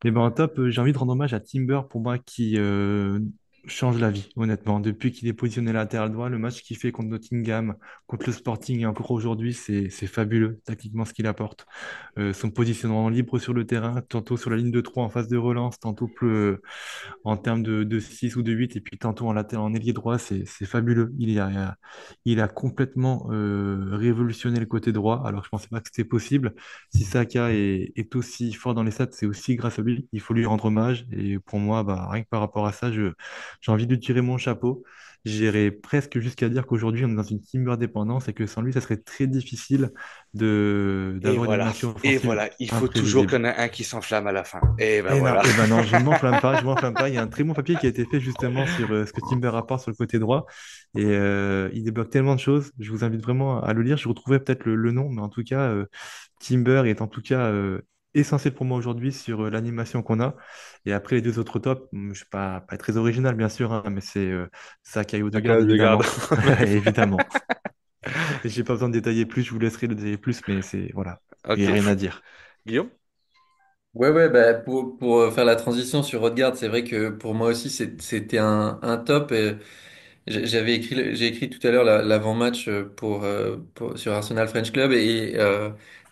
Mais ben, en top, j'ai envie de rendre hommage à Timber pour moi change la vie, honnêtement. Depuis qu'il est positionné latéral droit, le match qu'il fait contre Nottingham, contre le Sporting et encore aujourd'hui, c'est fabuleux, tactiquement, ce qu'il apporte. Son positionnement libre sur le terrain, tantôt sur la ligne de 3 en phase de relance, tantôt plus, en termes de 6 ou de 8 et puis tantôt en latéral, en ailier droit, c'est fabuleux. Il a complètement révolutionné le côté droit, alors je pensais pas que c'était possible. Si Saka est aussi fort dans les stats, c'est aussi grâce à lui. Il faut lui rendre hommage. Et pour moi, bah, rien que par rapport à ça, j'ai envie de lui tirer mon chapeau. J'irais presque jusqu'à dire qu'aujourd'hui, on est dans une Timber dépendance et que sans lui, ça serait très difficile d'avoir une animation Et offensive voilà, il faut toujours qu'il imprévisible. y en ait un qui s'enflamme à la fin. Et ben Eh non, voilà. eh ben non, je ne m'enflamme pas, je m'enflamme pas. Il y a un très bon papier qui a été fait justement sur ce que Timber apporte sur le côté droit. Et il débloque tellement de choses. Je vous invite vraiment à le lire. Je retrouverai peut-être le nom, mais en tout cas, Timber est en tout cas essentiel pour moi aujourd'hui sur l'animation qu'on a. Et après les deux autres tops, je ne suis pas très original, bien sûr, hein, mais c'est Saka et Un Odegaard, cas de garde. évidemment. Évidemment. J'ai pas besoin de détailler plus, je vous laisserai le détailler plus, mais c'est voilà. Il n'y a Ok. rien à dire. Guillaume? Ouais, ouais, bah, pour faire la transition sur Odegaard, c'est vrai que pour moi aussi, c'était un top. J'ai écrit tout à l'heure l'avant-match sur Arsenal French Club et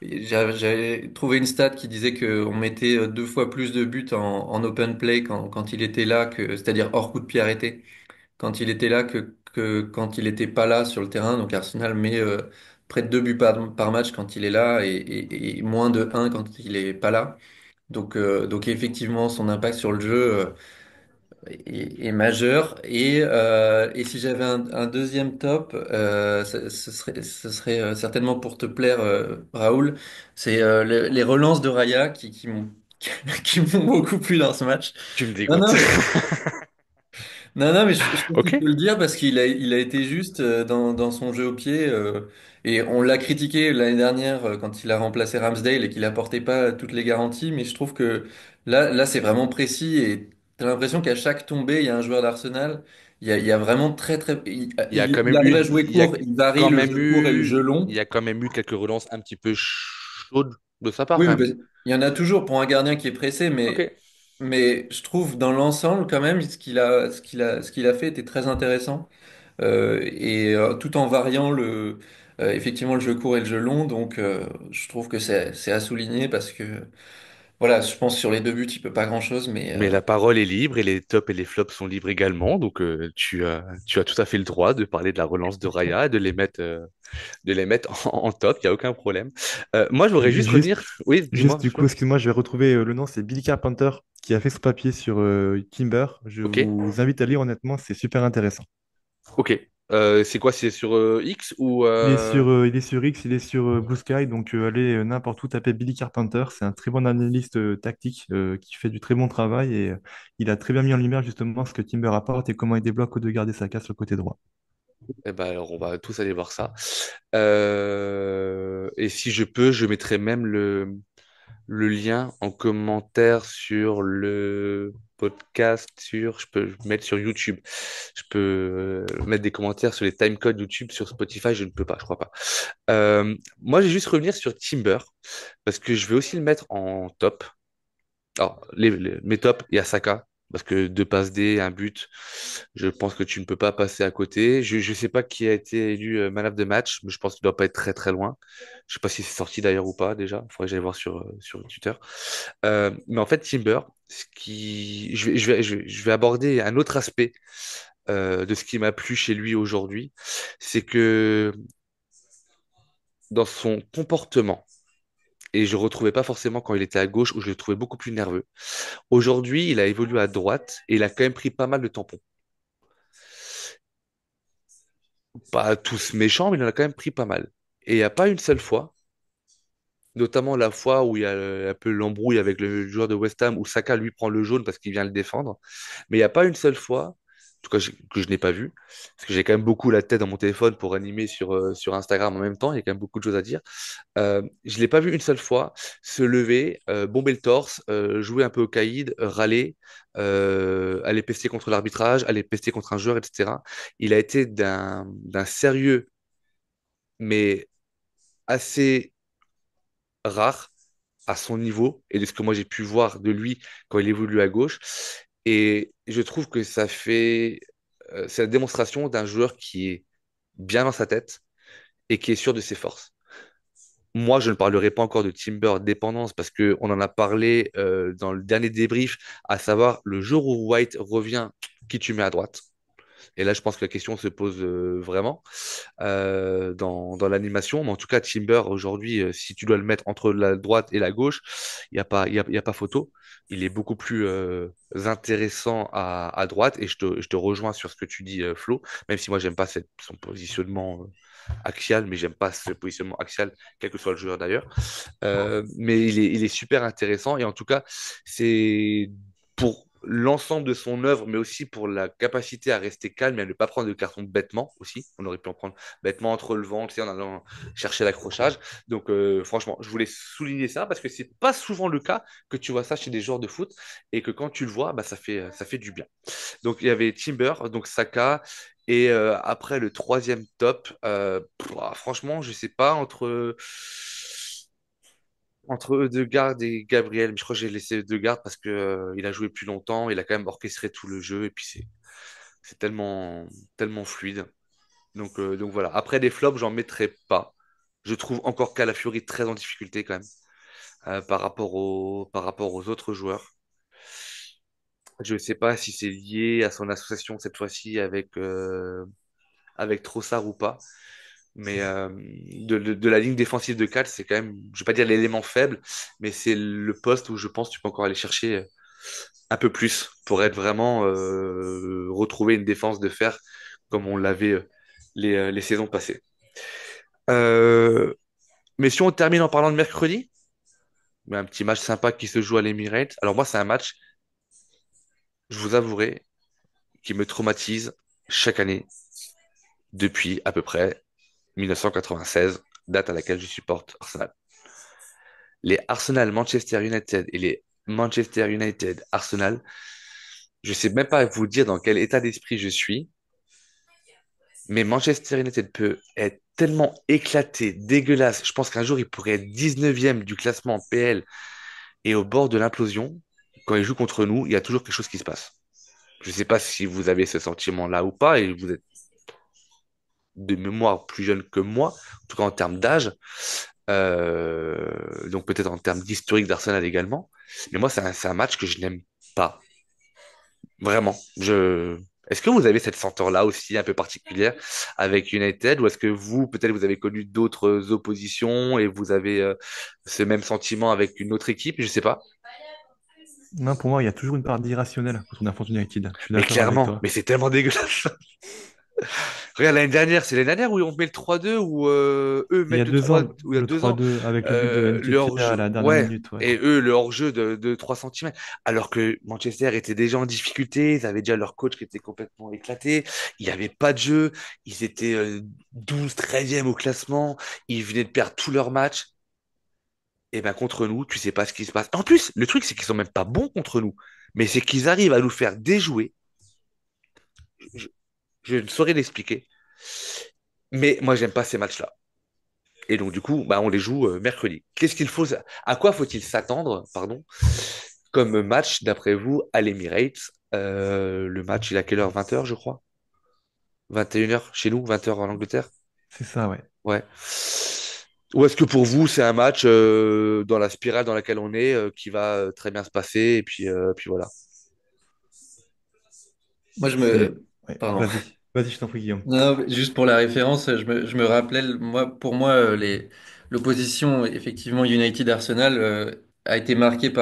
j'avais trouvé une stat qui disait qu'on mettait 2 fois plus de buts en open play quand il était là, c'est-à-dire hors coup de pied arrêté, quand il était là que quand il était pas là sur le terrain. Donc Arsenal met près de 2 buts par match quand il est là et moins de 1 quand il est pas là. Donc effectivement, son impact sur le jeu est majeur. Et si j'avais un deuxième top, ce serait certainement pour te plaire, Raoul. C'est les relances de Raya qui m'ont qui m'ont beaucoup plu dans ce match. Tu me Non, dégoûtes. non, non, non, mais je trouve Ok. qu'il faut le dire parce qu'il a été juste dans son jeu au pied. Et on l'a critiqué l'année dernière quand il a remplacé Ramsdale et qu'il apportait pas toutes les garanties. Mais je trouve que là c'est vraiment précis et t'as l'impression qu'à chaque tombée, il y a un joueur d'Arsenal. Il y a vraiment très, très. Il, Il y a il- quand il même arrive à eu, jouer il y a court, il varie quand le même jeu court et le jeu eu, il long. y a quand même eu quelques relances un petit peu chaudes de sa part Oui, quand oui, même. il y en a toujours pour un gardien qui est pressé, Ok. mais je trouve dans l'ensemble quand même ce qu'il a fait était très intéressant. Tout en variant effectivement le jeu court et le jeu long. Donc je trouve que c'est à souligner parce que voilà, je pense sur les 2 buts il peut pas grand-chose, mais Mais la parole est libre et les tops et les flops sont libres également. Donc tu as tout à fait le droit de parler de la relance de Raya et de les mettre en top. Il n'y a aucun problème. Moi, je voudrais juste Juste, revenir. Oui, juste dis-moi, du coup, Flo. excuse-moi, je vais retrouver le nom, c'est Billy Carpenter qui a fait ce papier sur Timber. Je Ok. vous invite à lire, honnêtement, c'est super intéressant. Ok. C'est quoi? C'est sur X ou Il est sur X, il est sur Blue Sky, donc allez n'importe où taper Billy Carpenter. C'est un très bon analyste tactique qui fait du très bon travail et il a très bien mis en lumière justement ce que Timber apporte et comment il débloque Odegaard et Saka sur le côté droit. Eh ben, alors, on va tous aller voir ça. Et si je peux, je mettrai même le lien en commentaire sur le podcast, je peux le mettre sur YouTube. Je peux mettre des commentaires sur les timecodes YouTube, sur Spotify, je ne peux pas, je crois pas. Moi, j'ai juste revenir sur Timber, parce que je vais aussi le mettre en top. Alors, mes tops, il y a Saka, parce que deux passes D, un but, je pense que tu ne peux pas passer à côté. Je ne sais pas qui a été élu man of the match, mais je pense qu'il ne doit pas être très très loin. Je sais pas si c'est sorti d'ailleurs ou pas déjà. Il faudrait que j'aille voir sur Twitter. Mais en fait, Timber, je vais aborder un autre aspect de ce qui m'a plu chez lui aujourd'hui. C'est que dans son comportement, et je ne retrouvais pas forcément quand il était à gauche, où je le trouvais beaucoup plus nerveux. Aujourd'hui, il a évolué à droite et il a quand même pris pas mal de tampons. Pas tous méchants, mais il en a quand même pris pas mal. Et il n'y a pas une seule fois, notamment la fois où il y a un peu l'embrouille avec le joueur de West Ham, où Saka lui prend le jaune parce qu'il vient le défendre. Mais il n'y a pas une seule fois, en tout cas que je n'ai pas vu, parce que j'ai quand même beaucoup la tête dans mon téléphone pour animer sur Instagram en même temps, il y a quand même beaucoup de choses à dire. Je ne l'ai pas vu une seule fois se lever, bomber le torse, jouer un peu au caïd, râler, aller pester contre l'arbitrage, aller pester contre un joueur, etc. Il a été d'un sérieux, mais assez rare à son niveau et de ce que moi j'ai pu voir de lui quand il évolue à gauche. Et je trouve que c'est la démonstration d'un joueur qui est bien dans sa tête et qui est sûr de ses forces. Moi, je ne parlerai pas encore de Timber dépendance parce qu'on en a parlé dans le dernier débrief, à savoir le jour où White revient, qui tu mets à droite? Et là, je pense que la question se pose vraiment dans l'animation. Mais en tout cas, Timber, aujourd'hui, si tu dois le mettre entre la droite et la gauche, il n'y a pas, il y a pas photo. Il est beaucoup plus intéressant à droite. Et je te rejoins sur ce que tu dis, Flo, même si moi, j'aime pas son positionnement axial, mais j'aime pas ce positionnement axial, quel que soit le joueur d'ailleurs. Mais il est super intéressant. Et en tout cas, c'est pour l'ensemble de son œuvre, mais aussi pour la capacité à rester calme et à ne pas prendre de carton bêtement aussi. On aurait pu en prendre bêtement entre le vent, tu sais, en allant chercher l'accrochage. Donc, franchement, je voulais souligner ça parce que c'est pas souvent le cas que tu vois ça chez des joueurs de foot et que quand tu le vois, bah, ça fait du bien. Donc, il y avait Timber, donc Saka. Et après, le troisième top, franchement, je sais pas, entre Ødegaard et Gabriel, mais je crois que j'ai laissé Ødegaard parce que, il a joué plus longtemps, il a quand même orchestré tout le jeu, et puis c'est tellement, tellement fluide. Donc voilà. Après, des flops, j'en mettrai pas. Je trouve encore Calafiori très en difficulté quand même par rapport aux autres joueurs. Je ne sais pas si c'est lié à son association cette fois-ci avec Trossard ou pas. Mais de la ligne défensive de 4, c'est quand même, je vais pas dire l'élément faible, mais c'est le poste où je pense que tu peux encore aller chercher un peu plus pour être vraiment retrouver une défense de fer comme on l'avait les saisons passées. Euh, mais si on termine en parlant de mercredi, un petit match sympa qui se joue à l'Emirates. Alors moi, c'est un match, je vous avouerai, qui me traumatise chaque année depuis à peu près 1996, date à laquelle je supporte Arsenal. Les Arsenal Manchester United et les Manchester United Arsenal, je sais même pas vous dire dans quel état d'esprit je suis, mais Manchester United peut être tellement éclaté, dégueulasse. Je pense qu'un jour, il pourrait être 19e du classement PL et au bord de l'implosion. Quand il joue contre nous, il y a toujours quelque chose qui se passe. Je ne sais pas si vous avez ce sentiment-là ou pas, et vous êtes de mémoire plus jeune que moi, en tout cas en termes d'âge, donc peut-être en termes d'historique d'Arsenal également. Mais moi, c'est un match que je n'aime pas. Vraiment. Est-ce que vous avez cette senteur-là aussi un peu particulière avec United ou est-ce que vous, peut-être, vous avez connu d'autres oppositions et vous avez ce même sentiment avec une autre équipe? Je sais pas. Non, pour moi, il y a toujours une part d'irrationnel quand on affronte United. Je suis Mais d'accord avec clairement, toi. mais c'est tellement dégueulasse. Regarde, l'année dernière, c'est l'année dernière où on met le 3-2 où eux Il y a mettent le deux 3 ans, où il y a le 2 ans, 3-2 avec le but de le Nketiah à hors-jeu. la dernière Ouais. minute, ouais. Et eux, le hors-jeu de 3 centimètres. Alors que Manchester était déjà en difficulté, ils avaient déjà leur coach qui était complètement éclaté, il n'y avait pas de jeu, ils étaient 12, 13e au classement, ils venaient de perdre tous leurs matchs. Et ben contre nous, tu sais pas ce qui se passe. En plus, le truc, c'est qu'ils sont même pas bons contre nous, mais c'est qu'ils arrivent à nous faire déjouer. Je, je ne saurais l'expliquer. Mais moi, j'aime pas ces matchs-là. Et donc, du coup, bah, on les joue mercredi. À quoi faut-il s'attendre, pardon, comme match, d'après vous, à l'Emirates? Le match, il est à quelle heure? 20h, je crois? 21h chez nous, 20h en Angleterre? C'est ça, ouais. Ouais. Ou est-ce que pour vous, c'est un match dans la spirale dans laquelle on est, qui va très bien se passer, et puis voilà. Moi, je C'est... me... Ouais, Pardon. vas-y. Vas-y, je t'en prie, Guillaume. Non, mais juste pour la référence, je me rappelais, moi, pour moi, l'opposition, effectivement, United-Arsenal, a été marquée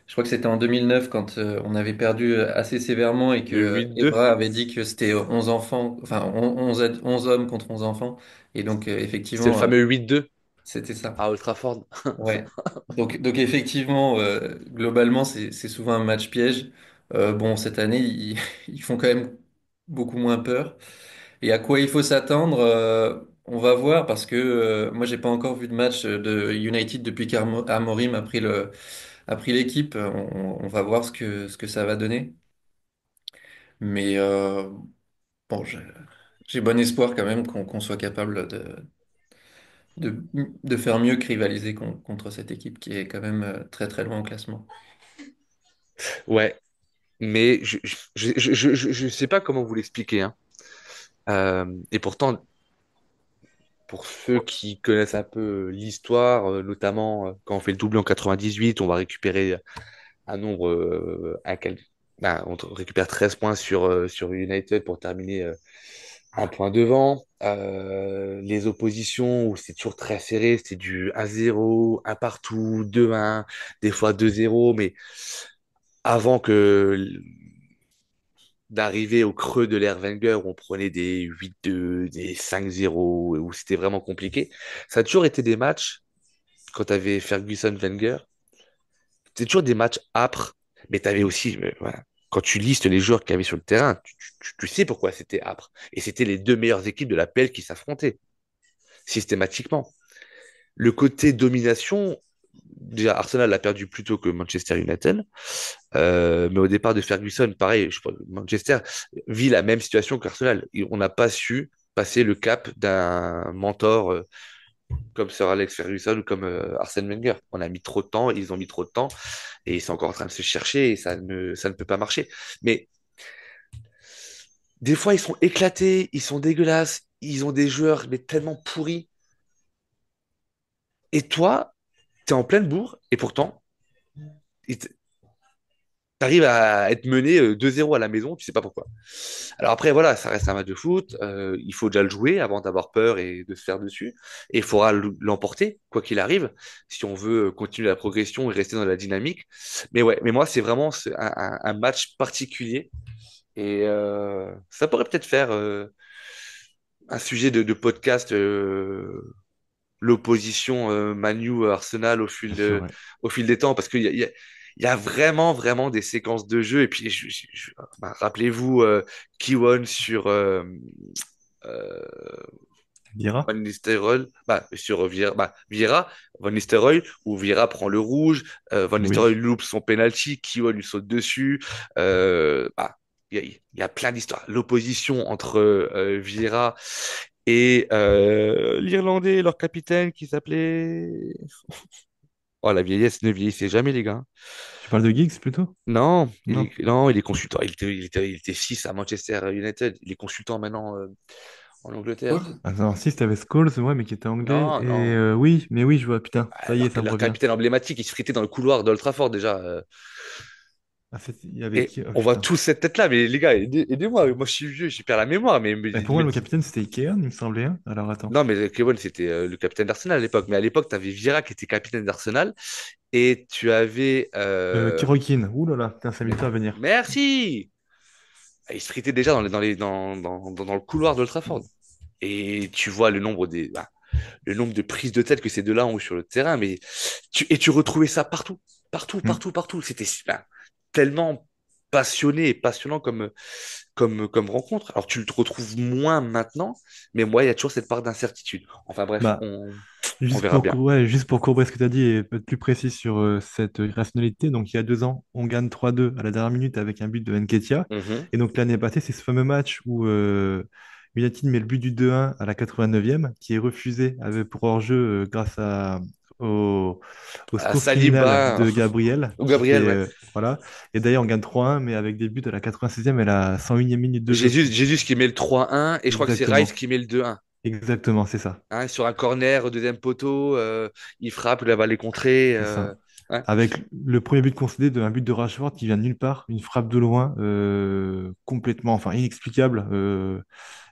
je crois que c'était en 2009 quand on avait perdu assez sévèrement et Le que 8-2, Evra avait dit que c'était 11 enfants, enfin 11 hommes contre 11 enfants. Et donc, c'est le effectivement, fameux 8-2 c'était ça. à Old Trafford. Ouais. Donc effectivement, globalement, c'est souvent un match piège. Bon, cette année, ils font quand même beaucoup moins peur. Et à quoi il faut s'attendre, on va voir parce que moi j'ai pas encore vu de match de United depuis qu'Amorim a pris l'équipe. On va voir ce que ça va donner. Mais bon, j'ai bon espoir quand même qu'on soit capable de faire mieux que rivaliser contre cette équipe qui est quand même très très loin au classement. Ouais. Mais je sais pas comment vous l'expliquer, hein. Et pourtant, pour ceux qui connaissent un peu l'histoire, notamment quand on fait le doublé en 98, on va récupérer un nombre, ben, on récupère 13 points sur United pour terminer un point devant. Les oppositions où c'est toujours très serré, c'était du 1-0, un partout, 2-1, des fois 2-0, mais avant d'arriver au creux de l'ère Wenger où on prenait des 8-2, des 5-0, où c'était vraiment compliqué. Ça a toujours été des matchs, quand tu avais Ferguson-Wenger, c'était toujours des matchs âpres, mais tu avais aussi, voilà, quand tu listes les joueurs qu'il y avait sur le terrain, tu sais pourquoi c'était âpre. Et c'était les deux meilleures équipes de la PL qui s'affrontaient, systématiquement. Le côté domination, déjà Arsenal l'a perdu plus tôt que Manchester United. Mais au départ de Ferguson, pareil, Manchester vit la même situation qu'Arsenal. On n'a pas su passer le cap d'un mentor comme Sir Alex Ferguson ou comme Arsène Wenger. On a mis trop de temps, ils ont mis trop de temps, et ils sont encore en train de se chercher, et ça ne peut pas marcher. Mais des fois, ils sont éclatés, ils sont dégueulasses, ils ont des joueurs mais tellement pourris. Et toi, t'es en pleine bourre, et pourtant, t'arrives à être mené 2-0 à la maison, tu sais pas pourquoi. Alors après, voilà, ça reste un match de foot. Il faut déjà le jouer avant d'avoir peur et de se faire dessus. Et il faudra l'emporter, quoi qu'il arrive, si on veut continuer la progression et rester dans la dynamique. Mais ouais, mais moi, c'est vraiment un match particulier. Et ça pourrait peut-être faire un sujet de podcast, l'opposition Manu-Arsenal Bien sûr, ouais. au fil des temps, parce il y a vraiment, vraiment des séquences de jeu. Et puis, bah, rappelez-vous Kiwon sur euh, Vieira? Van Nistelrooy, bah, sur Vieira, Van Nistelrooy, où Vieira prend le rouge, Van Nistelrooy Oui. loupe son penalty, Kiwon lui saute dessus. Bah, il y a plein d'histoires. L'opposition entre Vieira et l'Irlandais, leur capitaine, qui s'appelait... Oh, la vieillesse ne vieillissait jamais, les gars. Tu parles de Giggs plutôt? Non, Non. non, il est consultant. Il était 6 à Manchester United. Il est consultant maintenant en Angleterre. Paul? Attends, si, t'avais Scholes, ouais, mais qui était anglais. Non, Et non. oui, mais oui, je vois, putain, ça Ah, y est, ça me leur revient. capitaine emblématique, il se fritait dans le couloir d'Old Trafford déjà. Ah, il y avait Et qui? Oh on voit putain. tous cette tête-là. Mais les gars, aidez-moi. Moi, je suis vieux, j'ai perdu la mémoire. Et pour moi, le capitaine, c'était Ikea, il me semblait, hein. Alors attends. Non, mais Kevin, c'était le capitaine d'Arsenal à l'époque. Mais à l'époque, tu avais Vieira qui était capitaine d'Arsenal. Et tu avais... Kirokin, ouh là là, putain, ça met le temps à venir. Merci! Il se fritait déjà dans le couloir d'Old Trafford. Et tu vois le nombre de prises de tête que ces deux-là ont eu sur le terrain. Et tu retrouvais ça partout. Partout, Hmm. partout, partout. C'était tellement passionné et passionnant comme rencontre. Alors tu le retrouves moins maintenant, mais moi, il y a toujours cette part d'incertitude. Enfin bref, Bah, on verra bien. Ouais, juste pour courber ce que tu as dit et être plus précis sur cette irrationalité, donc il y a 2 ans, on gagne 3-2 à la dernière minute avec un but de Nketiah. Mhm. Et donc l'année passée, c'est ce fameux match où United met le but du 2-1 à la 89e, qui est refusé pour hors-jeu au, au À stroke criminal Saliba de Gabriel, ou qui fait. Gabriel, ouais. Voilà. Et d'ailleurs, on gagne 3-1, mais avec des buts à la 96e et la 101e minute de jeu. Jésus qui met le 3-1 et je crois que c'est Rice Exactement. qui met le 2-1. Exactement, c'est ça. Hein, sur un corner au deuxième poteau, il frappe, il va les contrer. C'est ça. Ouais. Avec le premier but concédé d'un but de Rashford qui vient de nulle part, une frappe de loin, complètement, enfin inexplicable,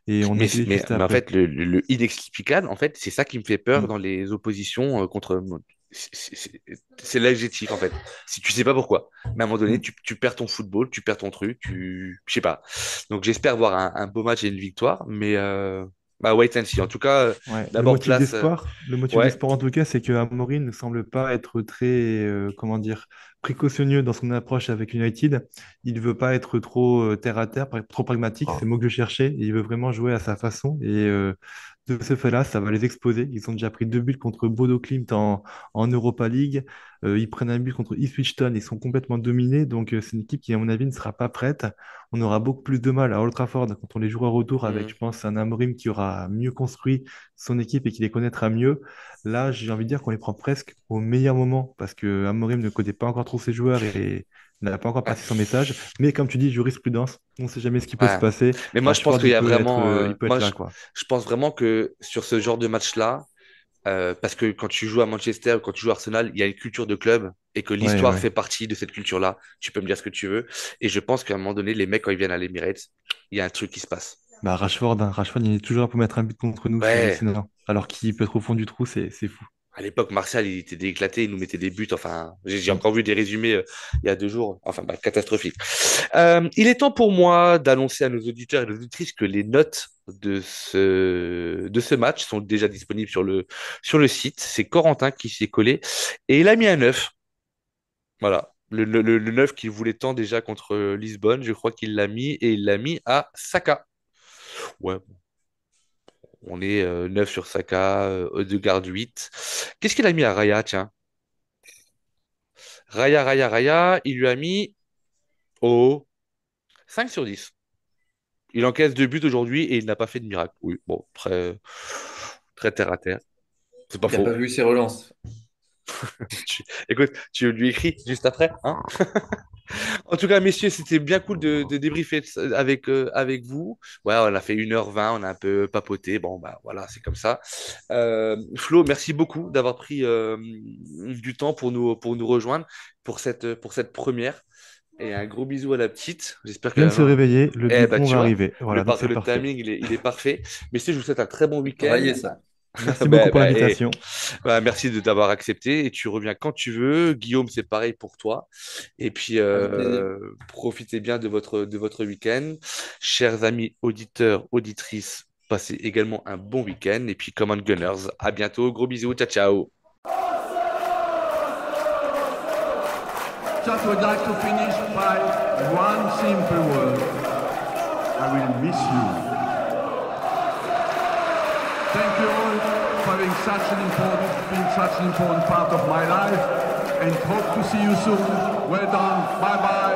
et on était juste Mais en après. fait, le inexplicable, en fait, c'est ça qui me fait peur Mm. dans les oppositions contre. C'est l'adjectif, en fait. Si tu sais pas pourquoi. Mais à un moment donné, Mm. tu perds ton football, tu perds ton truc, je sais pas. Donc j'espère voir un beau match et une victoire, mais bah, wait and see. En tout cas, Ouais. d'abord place. Le motif Ouais. d'espoir en tout cas, c'est que Amorim ne semble pas être très, comment dire, précautionneux dans son approche avec United. Il veut pas être trop terre à terre, trop pragmatique, c'est le mot que je cherchais. Et il veut vraiment jouer à sa façon. Et de ce fait-là, ça va les exposer. Ils ont déjà pris 2 buts contre Bodo Klimt en Europa League. Ils prennent un but contre Ipswich Town. Ils sont complètement dominés. Donc c'est une équipe qui, à mon avis, ne sera pas prête. On aura beaucoup plus de mal à Old Trafford quand on les jouera retour avec, Hmm. je pense, un Amorim qui aura mieux construit son équipe et qui les connaîtra mieux. Là, j'ai envie de dire qu'on les prend presque au meilleur moment parce que Amorim ne connaît pas encore trop ses joueurs et Il n'a pas encore Ouais. passé son message. Mais comme tu dis, jurisprudence, on ne sait jamais ce qui peut se Ouais. passer. Mais moi, je pense Rashford, qu'il y a vraiment. il peut être là, quoi. Je pense vraiment que sur ce genre de match-là, parce que quand tu joues à Manchester ou quand tu joues à Arsenal, il y a une culture de club et que Ouais, l'histoire ouais. fait partie de cette culture-là. Tu peux me dire ce que tu veux. Et je pense qu'à un moment donné, les mecs, quand ils viennent à l'Emirates, il y a un truc qui se passe. Bah, Rashford, hein, Rashford, il est toujours là pour mettre un but contre nous, c'est Ouais. hallucinant. Alors qu'il peut être au fond du trou, c'est fou. À l'époque, Martial, il était éclaté, il nous mettait des buts. Enfin, j'ai Mm. encore vu des résumés il y a 2 jours. Enfin, bah, catastrophique. Il est temps pour moi d'annoncer à nos auditeurs et nos auditrices que les notes de ce match sont déjà disponibles sur le site. C'est Corentin qui s'y est collé et il a mis un 9. Voilà. Le 9 qu'il voulait tant déjà contre Lisbonne, je crois qu'il l'a mis et il l'a mis à Saka. Ouais, on est 9 sur Saka, Odegaard 8. Qu'est-ce qu'il a mis à Raya, tiens? Raya, il lui a mis au 5 sur 10. Il encaisse 2 buts aujourd'hui et il n'a pas fait de miracle. Oui, bon, très terre à terre. C'est pas Il n'a pas faux. vu ses relances. Écoute, tu lui écris juste après, hein? En tout cas, messieurs, c'était bien cool de débriefer avec vous. Ouais, on a fait 1h20, on a un peu papoté. Bon, bah voilà, c'est comme ça. Flo, merci beaucoup d'avoir pris du temps pour nous rejoindre pour cette première. Et un gros bisou à la petite. J'espère Je viens de que... se réveiller, le Eh bah, biberon tu va vois, arriver. Voilà, donc c'est le parfait. timing, il est parfait. Messieurs, je vous souhaite un très bon C'est week-end. travailler ça. Merci beaucoup pour Et l'invitation. merci de t'avoir accepté et tu reviens quand tu veux. Guillaume, c'est pareil pour toi. Et puis, Avec plaisir. profitez bien de votre week-end. Chers amis auditeurs, auditrices, passez également un bon week-end. Et puis, Common Gunners, à bientôt. Gros bisous. Ciao, ciao. Just would like to finish by one simple word. I will miss you. Thank you all for being such an important part of my life, and hope to see you soon. Well done. Bye bye.